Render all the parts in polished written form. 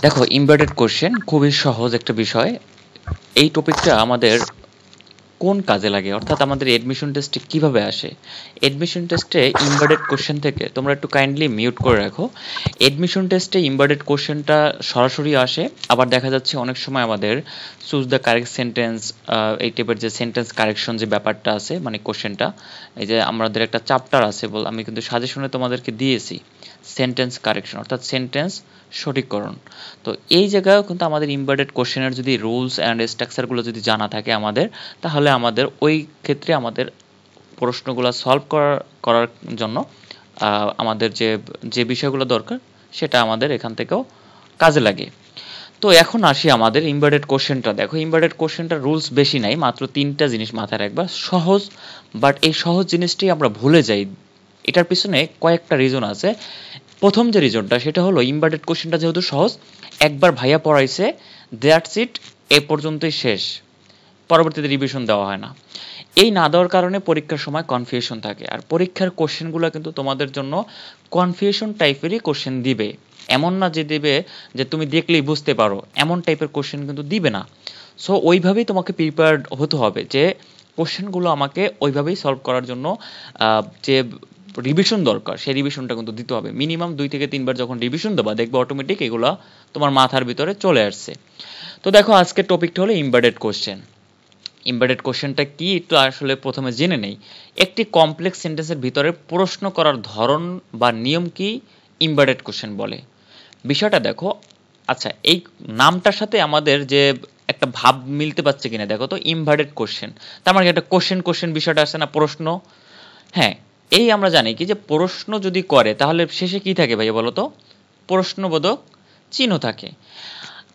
দেখো embedded question খুবই সহজ একটা বিষয়। এই টপিকটা আমাদের কোন কাজে লাগে, অর্থাৎ আমাদের এডমিশন টেস্টে কিভাবে আসে। এডমিশন টেস্টে ইমবেডেড কোশ্চেন থেকে তোমরা একটু কাইন্ডলি মিউট করে রাখো। এডমিশন টেস্টে ইমবেডেড কোশ্চেনটা সরাসরি আসে, আবার দেখা যাচ্ছে অনেক সময় আমাদের চুজ দ্য কারেক্ট সেন্টেন্স, এই টাইপের যে সেন্টেন্স কারেকশন যে ব্যাপারটা আছে, মানে কোশ্চেনটা এই যে আমাদের একটা চ্যাপ্টার আছে আমি কিন্তু সাজেশনে তোমাদেরকে দিয়েছি সেন্টেন্স কারেকশন, অর্থাৎ সেন্টেন্স সঠিককরণ। তো এই জায়গায়ও কিন্তু আমাদের ইমবেডেড কোশ্চেনের যদি রুলস অ্যান্ড স্ট্রাকচারগুলো যদি জানা থাকে আমাদের, তাহলে আমাদের ওই ক্ষেত্রে আমাদের প্রশ্নগুলো সলভ করার জন্য আমাদের যে যে বিষয়গুলো দরকার সেটা আমাদের এখান থেকেও কাজে লাগে। তো এখন আসি আমাদের ইমবেডেড কোশ্চেনটা। দেখো ইমবেডেড কোশ্চেনটার রুলস বেশি নাই, মাত্র 3টা জিনিস মাথায় রাখবা। সহজ, বাট এই সহজ জিনিসটাই আমরা ভুলে যাই। এটার পিছনে কয়েকটা রিজন আছে। প্রথম যে রিজনটা সেটা হলো ইমবেডেড কোশ্চেনটা যেহেতু সহজ, একবার ভাইয়া পড়াইছে, দ্যাটস ইট, এ পর্যন্তই শেষ, পরবর্তীতে রিভিশন দেওয়া হয় না। এই না দেওয়ার কারণে পরীক্ষার সময় কনফিউশন থাকে, আর পরীক্ষার কোশ্চেনগুলো কিন্তু তোমাদের জন্য কনফিউশন টাইপেরই কোশ্চেন দিবে। এমন না যে দেবে যে তুমি দেখলেই বুঝতে পারো, এমন টাইপের কোশ্চেন কিন্তু দিবে না। সো ওইভাবেই তোমাকে প্রিপেয়ার্ড হতে হবে যে কোশ্চেনগুলো আমাকে ওইভাবেই সলভ করার জন্য যে রিভিশন দরকার সেই রিভিশনটা কিন্তু দিতে হবে। মিনিমাম 2 থেকে 3 বার যখন রিভিশন দেবা দেখবে অটোমেটিক এগুলো তোমার মাথার ভিতরে চলে আসছে। তো দেখো আজকের টপিকটা হলো ইমবেডেড কোশ্চেন। ইমবেডেড কোশ্চেনটা কি একটু আসলে প্রথমে জেনে নেই। একটি কমপ্লেক্স সেন্টেন্সের ভিতরে প্রশ্ন করার ধরন বা নিয়ম কি ইমবেডেড কোশ্চেন বলে। বিষয়টা দেখো, আচ্ছা এই নামটার সাথে আমাদের যে একটা ভাব মিলতে পারছে কিনা দেখো তো, ইমবেডেড কোশ্চেন তার মানে একটা কোশ্চেন কোশ্চেন বিষয়টা আসছে না, প্রশ্ন। হ্যাঁ, এই আমরা জানি কি যে প্রশ্ন যদি করে তাহলে শেষে কি থাকে ভাইয়া বলো তো, প্রশ্নবোধক চিহ্ন থাকে।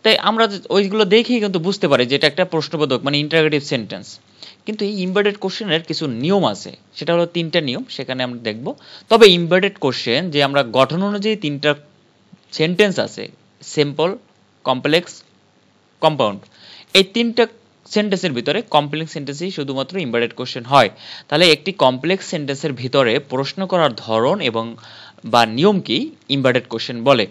তাই আমরা ওইগুলো দেখেই কিন্তু বুঝতে পারি যে এটা একটা প্রশ্নবোধক মানে ইন্টারোগেটিভ সেন্টেন্স। কিন্তু এই ইমবেডেড কোশ্চেনের কিছু নিয়ম আছে, সেটা হলো 3টা নিয়ম, সেখানে আমরা দেখব। তবে ইমবেডেড কোশ্চেন যে আমরা গঠন অনুযায়ী 3টা সেন্টেন্স আছে, সিম্পল, কমপ্লেক্স, কম্পাউন্ড। এই 3টা সেন্টেন্সের ভিতরে কমপ্লেক্স সেন্টেন্সই শুধুমাত্র ইমবেডেড কোশ্চেন হয়। তাহলে একটি কমপ্লেক্স সেন্টেন্সের ভিতরে প্রশ্ন করার ধরন এবং বা নিয়ম কি ইমবেডেড কোশ্চেন বলে।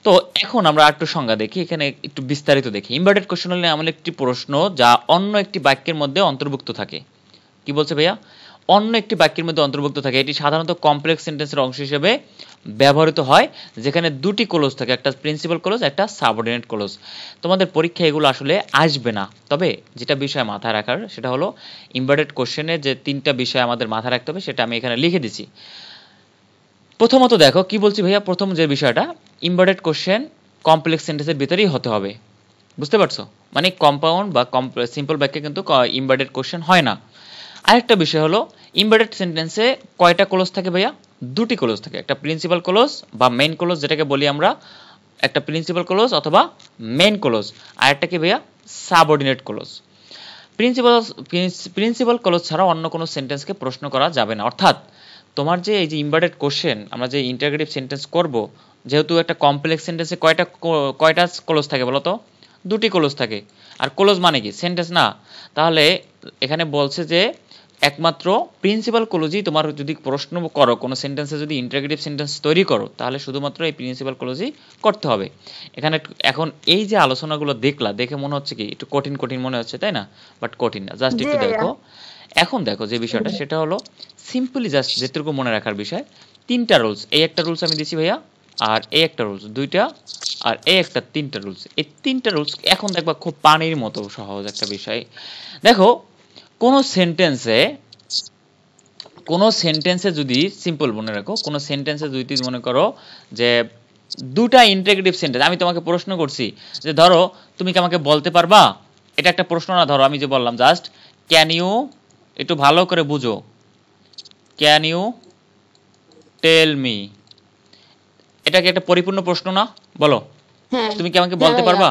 তো এখন আমরা একটু সংজ্ঞা দেখি, এখানে একটু বিস্তারিত দেখি। ইমবেডেড কোশ্চেন হলে এমন একটি প্রশ্ন যা অন্য একটি বাক্যের মধ্যে অন্তর্ভুক্ত থাকে। কি বলছে ভাইয়া? অন্য একটি বাক্যের মধ্যে অন্তর্ভুক্ত থাকে। এটি সাধারণত কমপ্লেক্স সেন্টেন্সের অংশ হিসেবে ব্যবহৃত হয়, যেখানে দুটি ক্লোজ থাকে, একটা প্রিন্সিপাল ক্লোজ, একটা সাবঅর্ডিনেট ক্লোজ। তোমাদের পরীক্ষায় এগুলো আসলে আসবে না, তবে যেটা বিষয় মাথায় রাখার সেটা হলো ইমবেডেড কোশ্চেনে যে 3টা বিষয় আমাদের মাথায় রাখতে হবে সেটা আমি এখানে লিখে দিচ্ছি। প্রথমত দেখো কি বলছি ভাইয়া, প্রথম যে বিষয়টা, ইমবেডেড কোশ্চেন কমপ্লেক্স সেন্টেন্সের ভিতরেই হতে হবে। বুঝতে পারছো? মানে কম্পাউন্ড বা সিম্পল বাক্যে কিন্তু ইমবেডেড কোশ্চেন হয় না। আরেকটা বিষয় হলো ইমবেডেড সেন্টেন্সে কয়টা ক্লোজ থাকে ভাইয়া? দুটি ক্লোজ থাকে, একটা প্রিন্সিপাল ক্লোজ বা মেইন ক্লোজ যেটাকে বলি আমরা, একটা প্রিন্সিপাল ক্লোজ অথবা মেইন ক্লোজ, আর একটা কি ভাইয়া? Subordinate clause. Principal principal clause ছাড়া অন্য কোনো সেন্টেন্সকে প্রশ্ন করা যাবে না। অর্থাৎ তোমার যে এই যে ইমবেডেড কোশ্চেন আমরা যে ইন্টারোগেটিভ সেন্টেন্স করব, যেহেতু একটা কমপ্লেক্স সেন্টেন্সে কয়টা ক্লোজ থাকে বলো তো? দুটি ক্লোজ থাকে। আর ক্লোজ মানে কি? সেন্টেন্স না। তাহলে এখানে বলছে যে একমাত্র প্রিন্সিপাল ক্লোজই তোমার যদি প্রশ্ন করো, কোনো সেন্টেন্সে যদি ইন্টারোগেটিভ সেন্টেন্স তৈরি করো, তাহলে শুধুমাত্র এই প্রিন্সিপাল ক্লোজই করতে হবে। এখানে এখন এই যে আলোচনাগুলো দেখলা, দেখে মনে হচ্ছে কি একটু কঠিন কঠিন মনে হচ্ছে, তাই না? বাট কঠিন না, জাস্ট জি একটু ভাইয়া। দেখো। এখন দেখো যে বিষয়টা সেটা হলো সিম্পলি জাস্ট যেটুকু মনে রাখার বিষয়, 3টা রুলস। এই একটা রুলস আমি দিছি ভাইয়া, আর এই একটা রুলস 2টা, আর এই একটা 3টা রুলস। এই 3টা রুলস এখন দেখবা খুব পানির মতো সহজ একটা বিষয়। দেখো কোনো সেন্টেন্সে যদি সিম্পল মনে রাখো, কোনো সেন্টেন্সে যদি তুমি মনে করো যে দুটা ইন্টারোগেটিভ সেন্টেন্স, আমি তোমাকে প্রশ্ন করছি যে ধরো তুমি কি আমাকে বলতে পারবা, এটা একটা প্রশ্ন না। ধরো আমি যে বললাম জাস্ট ক্যান ইউ, একটু ভালো করে বুঝো, ক্যান ইউ টেল মি, এটা কি একটা পরিপূর্ণ প্রশ্ন না? বলো, হ্যাঁ। তুমি কি আমাকে হ্যাঁ বলতে ভাইয়া। পারবা?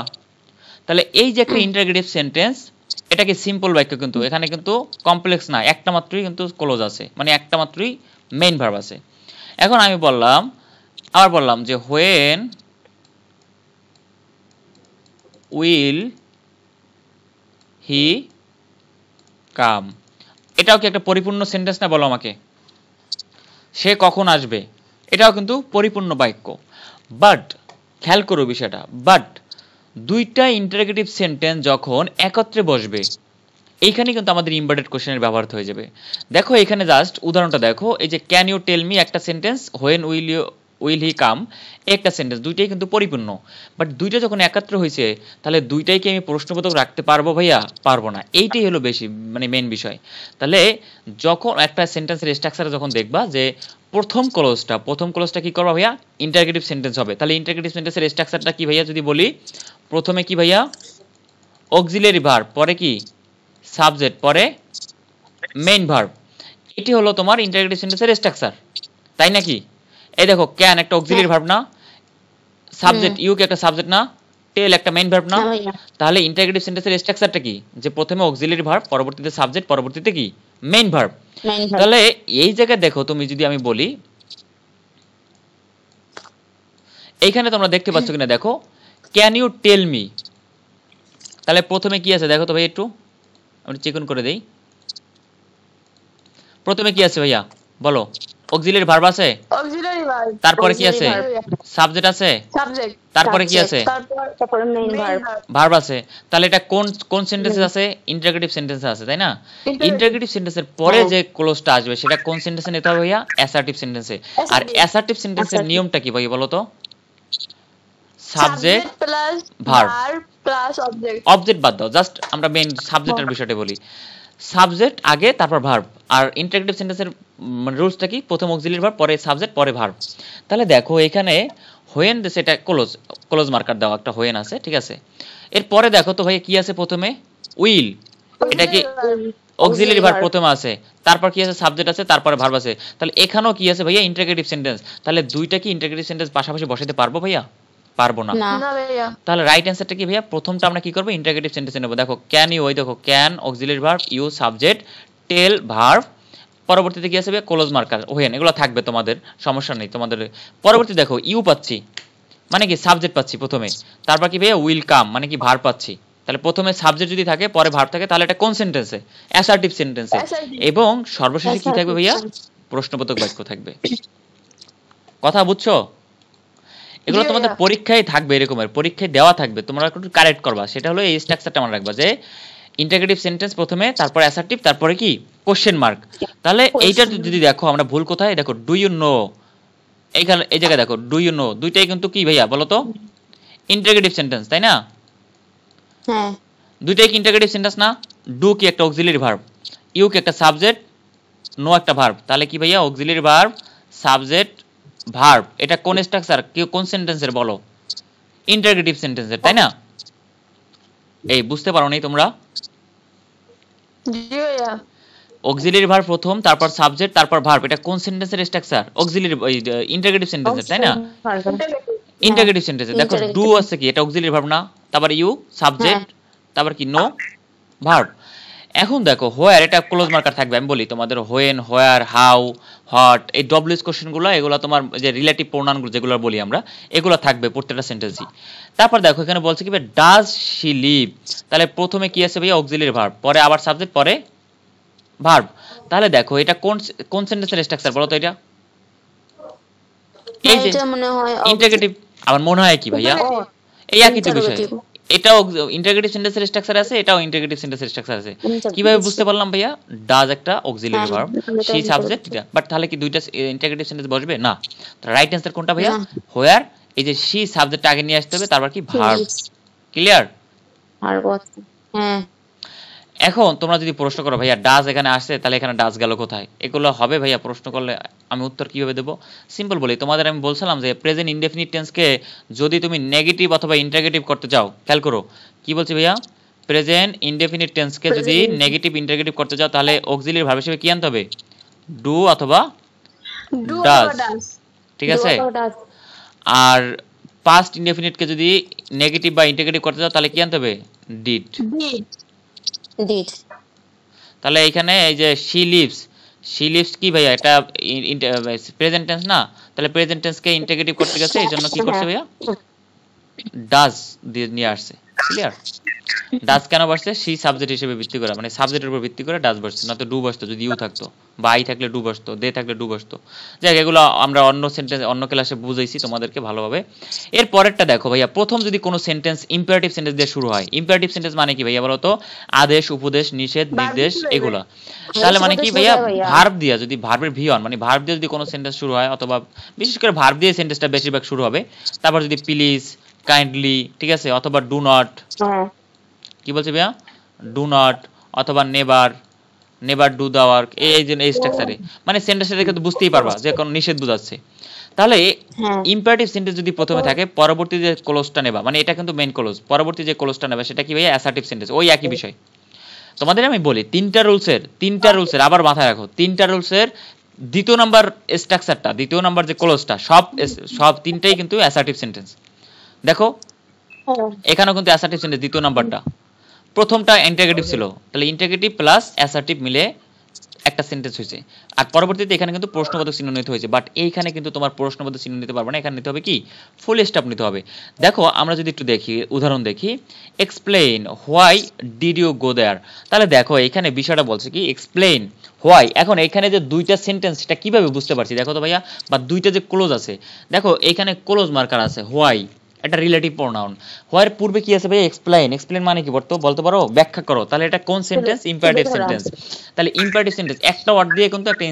তাহলে এই যে একটা ইন্টারোগেটিভ সেন্টেন্স, এটা কি সিম্পল বাক্য, কিন্তু এখানে কিন্তু কমপ্লেক্স না, একটা মাত্রই কিন্তু ক্লোজ আছে, মানে একটা মাত্রই মেইন ভার্ব আছে। এখন আমি বললাম, আবার বললাম যে হোয়েন উইল হি কাম, এটাও কি একটা পরিপূর্ণ সেন্টেন্স না? বলো আমাকে, সে কখন আসবে, এটাও কিন্তু পরিপূর্ণ বাক্য। বাট খেয়াল করো বিষয়টা। বাট দুইটা ইন্টারোগেটিভ সেন্টেন্স যখন একত্রে বসবে এইখানে কিন্তু আমাদের ইনভার্টেড কোশ্চেনের ব্যবহার হয়ে যাবে। দেখো এখানে জাস্ট উদাহরণটা দেখো, এই যে ক্যান ইউ টেল মি একটা সেন্টেন্স, হোয়েন উইল হি কাম একটা সেন্টেন্স, দুইটাই কিন্তু পরিপূর্ণ। বাট দুইটা যখন একত্র হয়েছে তাহলে দুইটাই কি আমি প্রশ্নবোধক রাখতে পারবো ভাইয়া? পারবো না। এইটাই হলো বেশি মানে মেন বিষয়। তাহলে যখন একটা সেন্টেন্সের স্ট্রাকচার যখন দেখবা যে প্রথম ক্লোজটা কি করবা ভাইয়া? ইন্টারোগেটিভ সেন্টেন্স হবে। তাহলে ইন্টারোগেটিভ সেন্টেন্সের স্ট্রাকচারটা কি ভাইয়া যদি বলি, প্রথমে কি ভাইয়া? অক্সিলারি ভার্ব, পরে কি? সাবজেক্ট, পরে মেইন ভার্ব। এটি হলো তোমার ইন্টারোগেটিভ সেন্টেন্সের স্ট্রাকচার, তাই নাকি? এই দেখো ক্যান একটা অক্সিলারি ভার্ব না, সাবজেক্ট ইউ কি একটা সাবজেক্ট না, টেল একটা মেইন ভার্ব না। তাহলে ইন্টারোগেটিভ সেন্টেন্সের স্ট্রাকচারটা কি? যে প্রথমে অক্সিলারি ভার্ব, পরবর্তীতে সাবজেক্ট, পরবর্তীতে কি? Main verb. তাহলে এই জায়গায় দেখো তুমি যদি আমি বলি, এইখানে তোমরা দেখতে পাচ্ছ কিনা দেখো, ক্যান ইউ টেল মি, তাহলে প্রথমে কি আছে দেখো তো ভাই, একটু আমি চেক করে দেই। প্রথমে কি আছে ভাইয়া বলো? অক্সিলারি ভার্ব আছে, তারপরে কি আছে? সাবজেক্ট আছে, তারপরে কি আছে? ভার্ব আছে। তাহলে এটা কোন কোন সেন্টেন্সে আছে? ইন্টারোগেটিভ সেন্টেন্সে আছে, তাই না? ইন্টারোগেটিভ সেন্টেন্সের পরে যে ক্লোজটা আসবে সেটা কোন সেন্টেন্সে নিতে হবে ভাইয়া? অ্যাসার্টিভ সেন্টেন্সে। আর অ্যাসার্টিভ সেন্টেন্সের নিয়মটা কি ভাই বলো তো? Subject plus verb plus object. Object বাদ দাও, জাস্ট আমরা মেইন সাবজেক্টের বিষয়টা বলি। সাবজেক্ট আগে, তারপর ভার্ব। আর ইন্টারোগেটিভ সেন্টেন্সের রুলসটা কি? প্রথম অক্সিলারি ভার্ব, পরে সাবজেক্ট, পরে ভার্ব। তাহলে দেখো এখানে হোয়েন সেটা ক্লোজ মার্কার দাও, একটা হোয়েন আছে, ঠিক আছে। এরপরে দেখো তো ভাই কি আছে? প্রথমে উইল, এটা কি অক্সিলারি ভার্ব প্রথমে আছে, তারপর কি আছে? সাবজেক্ট আছে, তারপরে ভার্ব আছে। তাহলে এখানেও কি আছে ভাইয়া? Interrogative sentence. তাহলে দুইটা কি ইন্টারোগেটিভ সেন্টেন্স পাশাপাশি বসাতে পারবো ভাইয়া? পারবো না। তাহলে রাইট অ্যান্সারটা কি ভাইয়া? প্রথমটা আমরা কি করব? ইন্টারোগেটিভ সেন্টেন্সে নেব। দেখো ক্যান ইউ, ওই দেখো can auxiliary verb, you subject, tell verb, পরবর্তীতে কি আছে ভাইয়া? ক্লোজ মার্কার ওহেন, এগুলো থাকবে তোমাদের, সমস্যা নেই তোমাদের। পরবর্তী দেখো ইউ পাচ্ছি, মানে কি? সাবজেক্ট পাচ্ছি প্রথমে, তারপর কি ভাইয়া? উইল কাম, মানে কি? ভার্ব পাচ্ছি। তাহলে প্রথমে সাবজেক্ট যদি থাকে, পরে ভার্ব থাকে, তাহলে এটা কোন সেন্টেন্সে? অ্যাসার্টিভ সেন্টেন্সে। এবং সর্বশেষে কি থাকবে ভাইয়া? প্রশ্নবোধক বাক্য থাকবে। কথা বুঝছো? এগুলো তোমাদের পরীক্ষায় থাকবে, এরকমের পরীক্ষায় দেওয়া থাকবে, তোমরা একটু কারেক্ট করবা। সেটা হলো এই স্ট্রাকচারটা মনে রাখবা যে ইন্টারোগেটিভ সেন্টেন্স প্রথমে, তারপর অ্যাসার্টিভ, তারপরে কি? Question mark. তাহলে এইটা যদি দেখো আমরা ভুল কোথায়? দেখো ডু ইউ নো, এইখানে এই জায়গায় দেখো ডু ইউ নো, দুইটাই কিন্তু কি ভাইয়া বলো তো? ইন্টারোগেটিভ সেন্টেন্স, তাই না? হ্যাঁ, দুইটাই কি ইন্টারোগেটিভ সেন্টেন্স না? ডু কি একটা অক্সিলারি ভার্ব, ইউ কি একটা সাবজেক্ট, নো একটা ভার্ব। তাহলে কি ভাইয়া? Auxiliary verb, subject, verb. এটা কোন স্ট্রাকচার? কোন সেন্টেন্সের বলো? ইন্টারোগেটিভ সেন্টেন্সের, তাই না? এই বুঝতে পারো নাই তোমরা? জি ভাইয়া। অক্সিলারি ভার্ব প্রথম, তারপর সাবজেক্ট, তারপর ভার্ব। এটা কোন সেন্টেন্সের স্ট্রাকচার? অক্সিলারি ইন্টারোগেটিভ সেন্টেন্সের, তাই না? ইন্টারোগেটিভ সেন্টেন্সে দেখো ডু আছে কি? এটা অক্সিলারি ভার্ব না? তারপর ইউ সাবজেক্ট, তারপর কি? No verb. এখন দেখো হোয়ার, এটা ক্লোজ মার্কার থাকবে। আমি বলি তোমাদের হোয়েন, হোয়ার, হাউ, হোয়াট, এই ডব্লিউএস কোশ্চেনগুলো, এগুলো তোমার যে রিলেটিভ প্রোনাউনগুলো যেগুলো বলি আমরা, এগুলো থাকবে প্রত্যেকটা সেন্টেন্সই। তারপর দেখো এখানে বলছে কি ভাই? Does she leave. তাহলে প্রথমে কি আছে ভাইয়া? অক্সিলারি ভার্ব, পরে আবার সাবজেক্ট, পরে ভার্ব। তাহলে দেখো এটা কোন কোন সেন্টেন্সের স্ট্রাকচার বলো তো? এটা এই যে ইন্টারোগেটিভ। আমার মনে হয় কি ভাইয়া? এই একই তো বিষয়। এটাও ইন্টারোগেটিভ সেন্টেন্সের স্ট্রাকচার আছে, এটাও ইন্টারোগেটিভ সেন্টেন্সের স্ট্রাকচার আছে। কিভাবে বুঝতে পারলাম ভাইয়া? ডাজ একটা auxiliary verb, she subject, but তাহলে কি দুইটা ইন্টারোগেটিভ সেন্টেন্স বসবে না? তো রাইট অ্যানসার কোনটা ভাইয়া? হোয়ার, এই যে শি সাবজেক্ট আগে নিয়ে আসতে হবে, তারপর কি? ভার্ব। ক্লিয়ার? ভার্ব। হ্যাঁ। এখন তোমরা যদি প্রশ্ন করো ভাইয়া ডাজ এখানে আসছে, তাহলে এখানে ডাজ গেল কোথায়? এগুলো হবে ভাইয়া প্রশ্ন করলে, আমি উত্তর কিভাবে দেব? সিম্পল বলি, তোমাদের আমি বলছিলাম যে প্রেজেন্ট ইনডেফিনিট টেন্সকে যদি তুমি নেগেটিভ অথবা ইন্টারোগেটিভ করতে চাও, খেয়াল করো কি বলছি ভাইয়া? প্রেজেন্ট ইনডেফিনিট টেন্সকে যদি নেগেটিভ ইন্টারোগেটিভ করতে চাও, তাহলে অক্সিলারি ভার্ব হিসেবে কি আনতে হবে? ডু অথবা ডাজ, ঠিক আছে? আর পাস্ট ইনডেফিনিটকে যদি নেগেটিভ বা ইন্টারোগেটিভ করতে চাও, তাহলে কি আনতে হবে? ডিড। ডিড। তাহলে এখানে এই যে শি লিভস কি ভাইয়া? এটা প্রেজেন্ট টেন্স না? তাহলে প্রেজেন্ট টেন্সকে ইন্টারোগেটিভ করতে গেছে, এইজন্য কি করছে ভাইয়া? ডাজ দিয়ে নিয়ে আসছে। ক্লিয়ার? ডাজ কেন বসছে? সি সাবজেক্ট হিসেবে ভিত্তি করে, মানে সাবজেক্টের উপর ভিত্তি করে ডাজ বসছে, না তো ডু বসতো যদি ইউ থাকতো, বা আই থাকলে ডু বসতো, দে থাকলে ডু বসতো। যাক, এগুলো আমরা অন্য সেন্টেন্স অন্য ক্লাসে বুঝাইছি তোমাদেরকে ভালোভাবে। এর পরেরটা দেখো ভাইয়া, প্রথম যদি কোনো সেন্টেন্স ইম্পারেটিভ সেন্টেন্স দিয়ে শুরু হয়, ইম্পারেটিভ সেন্টেন্স মানে কি ভাইয়া বলো তো? আদেশ, উপদেশ, নিষেধ, নির্দেশ, এগুলা। তাহলে মানে কি ভাইয়া, ভার্ব দিয়া, যদি ভার্বের ভি অন মানে ভার্ব দিয়ে যদি কোনো সেন্টেন্স শুরু হয়, অথবা বিশেষ করে ভার্ব দিয়ে সেন্টেন্সটা বেশিরভাগ শুরু হবে। তারপর যদি প্লিজ, কাইন্ডলি, ঠিক আছে, অথবা ডু নট, কি বলছে ভাইয়া, ডু নট, অথবা never, never do the work, এই যে এই স্ট্রাকচারে, মানে সেন্টেন্সটা দেখে তো বুঝতেই পারবা যে কোন নিষেধ বোঝাচ্ছে। তাহলে ইম্পারেটিভ সেন্টেন্স যদি প্রথমে থাকে, পরবর্তী যে ক্লোজটা নেবা, মানে এটা কিন্তু মেইন ক্লোজ, পরবর্তী যে ক্লোজটা নেবা সেটা কি ভাইয়া? Assertive sentence. ওই একই বিষয়। তোমাদের আমি বলি তিনটা রুলসের আবার মাথায় রাখো, তিনটা রুলসের দ্বিতীয় নাম্বার স্ট্রাকচারটা, দ্বিতীয় নাম্বার যে ক্লোজটা, সব তিনটাই কিন্তু অ্যাসার্টিভ সেন্টেন্স। দেখো এখানেও কিন্তু অ্যাসার্টিভ সেন্টেন্স দ্বিতীয় নাম্বারটা। প্রথমটা ইন্টারগেটিভ ছিল, তাহলে ইন্টারগেটিভ প্লাস অ্যাসার্টিভ মিলে একটা সেন্টেন্স হয়েছে। আর পরবর্তীতে এখানে কিন্তু প্রশ্নবোধক চিহ্ন নিতে হয়েছে, বাট এইখানে কিন্তু তোমার প্রশ্নবোধক চিহ্ন নিতে পারবে না, এখানে নিতে হবে কি? ফুল স্টপ নিতে হবে। দেখো আমরা যদি একটু দেখি, উদাহরণ দেখি, explain why did you go there. তাহলে দেখো এখানে বিষয়টা বলছে কি, এক্সপ্লেইন হোয়াই। এখন এখানে যে দুইটা সেন্টেন্স, সেটা কিভাবে বুঝতে পারছি দেখো তো ভাইয়া, বা দুইটা যে ক্লোজ আছে, দেখো এখানে ক্লোজ মার্কার আছে হোয়াই, এটা রিলেটিভ প্রোনাউন। হোয়ার পূর্বে কি আছে ভাই? এক্সপ্লেইন। এক্সপ্লেইন মানে কি বলতে পারো? ব্যাখ্যা করো। তাহলে এটা কোন সেন্টেন্স? Imperative sentence. তাহলে ইম্পারেটিভ সেন্টেন্স একটা ওয়ার্ড দিয়ে কিন্তু একটা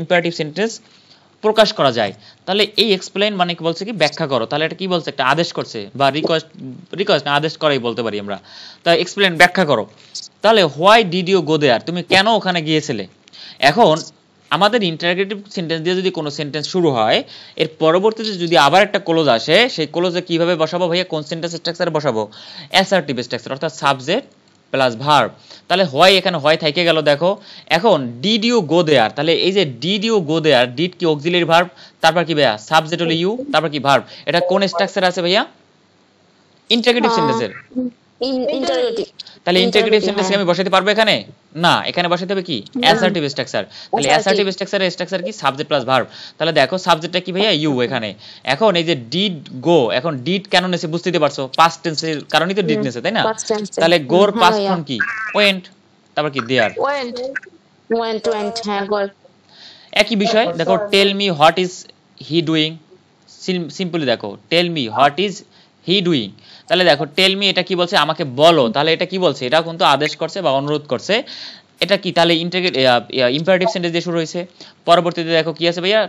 ইম্পারেটিভ সেন্টেন্স প্রকাশ করা যায়। তাহলে এই এক্সপ্লেইন মানে কি বলছে কি? ব্যাখ্যা করো। তাহলে এটা কি বলছে? একটা আদেশ করছে, বা রিকোয়েস্ট না, আদেশ করাই বলতে পারি আমরা। তাই এক্সপ্লেইন ব্যাখ্যা করো। তাহলে হোয়াই ডিড ইউ গো দেয়ার, তুমি কেন ওখানে গিয়েছিলে? এখন আমাদের ইন্টারগেটিভ সেন্টেন্স দিয়ে যদি কোনো সেন্টেন্স শুরু হয়, এর পরবর্তীতে যদি আবার একটা ক্লোজ আসে, সেই ক্লোজে কিভাবে বসাবো ভাইয়া? কোন সেন্টেন্স স্ট্রাকচারে বসাবো? অ্যাসার্টিভ স্ট্রাকচার, অর্থাৎ সাবজেক্ট প্লাস ভার্ব। তাহলে হোয়াই এখানে হোয়াই থেকে গেল। দেখো এখন ডিড ইউ গো দেয়ার, তাহলে এই যে did you go there, did কি অক্সিলারি ভার্ব, তারপর কি ভাইয়া? সাবজেক্ট হলো ইউ, তারপর কি ভার্ব। এটা কোন স্ট্রাকচার আছে ভাইয়া? ইন্টারগেটিভ সেন্টেন্সের। তাহলে ইন্টারগেটিভ সেন্টেন্স আমি বসাতে পারবো এখানে? না, এখানে বসাতে হবে কি? Assertive structure. তাহলে অ্যাসার্টিভ স্ট্রাকচারের স্ট্রাকচার কি? Subject plus verb. তাহলে দেখো সাবজেক্টটা কি ভাইয়া? ইউ এখানে। এখন এই যে ডিড গো, এখন ডিড কেন নেছে বুঝতেই পারছো, পাস্ট টেন্সের কারণেই তো ডিড নেছে, তাই না? তাহলে গোর পাস্ট ফর্ম কি? ওয়েন্ট। তারপর কি? দেয়ার। ওয়েন্ট, হ্যাঁ গো। একই বিষয় দেখো, tell me what is he doing. Simply দেখো, tell me what is he doing. তাহলে দেখো টেল মি এটা কি বলছে? আমাকে বলো। তাহলে এটা কি বলছে? এটাও কিন্তু আদেশ করছে বা অনুরোধ করছে। এটা কি? তাহলে ইম্পারেটিভ সেন্টেন্স দিয়ে শুরু হয়েছে। পরবর্তীতে দেখো কি আছে ভাইয়া?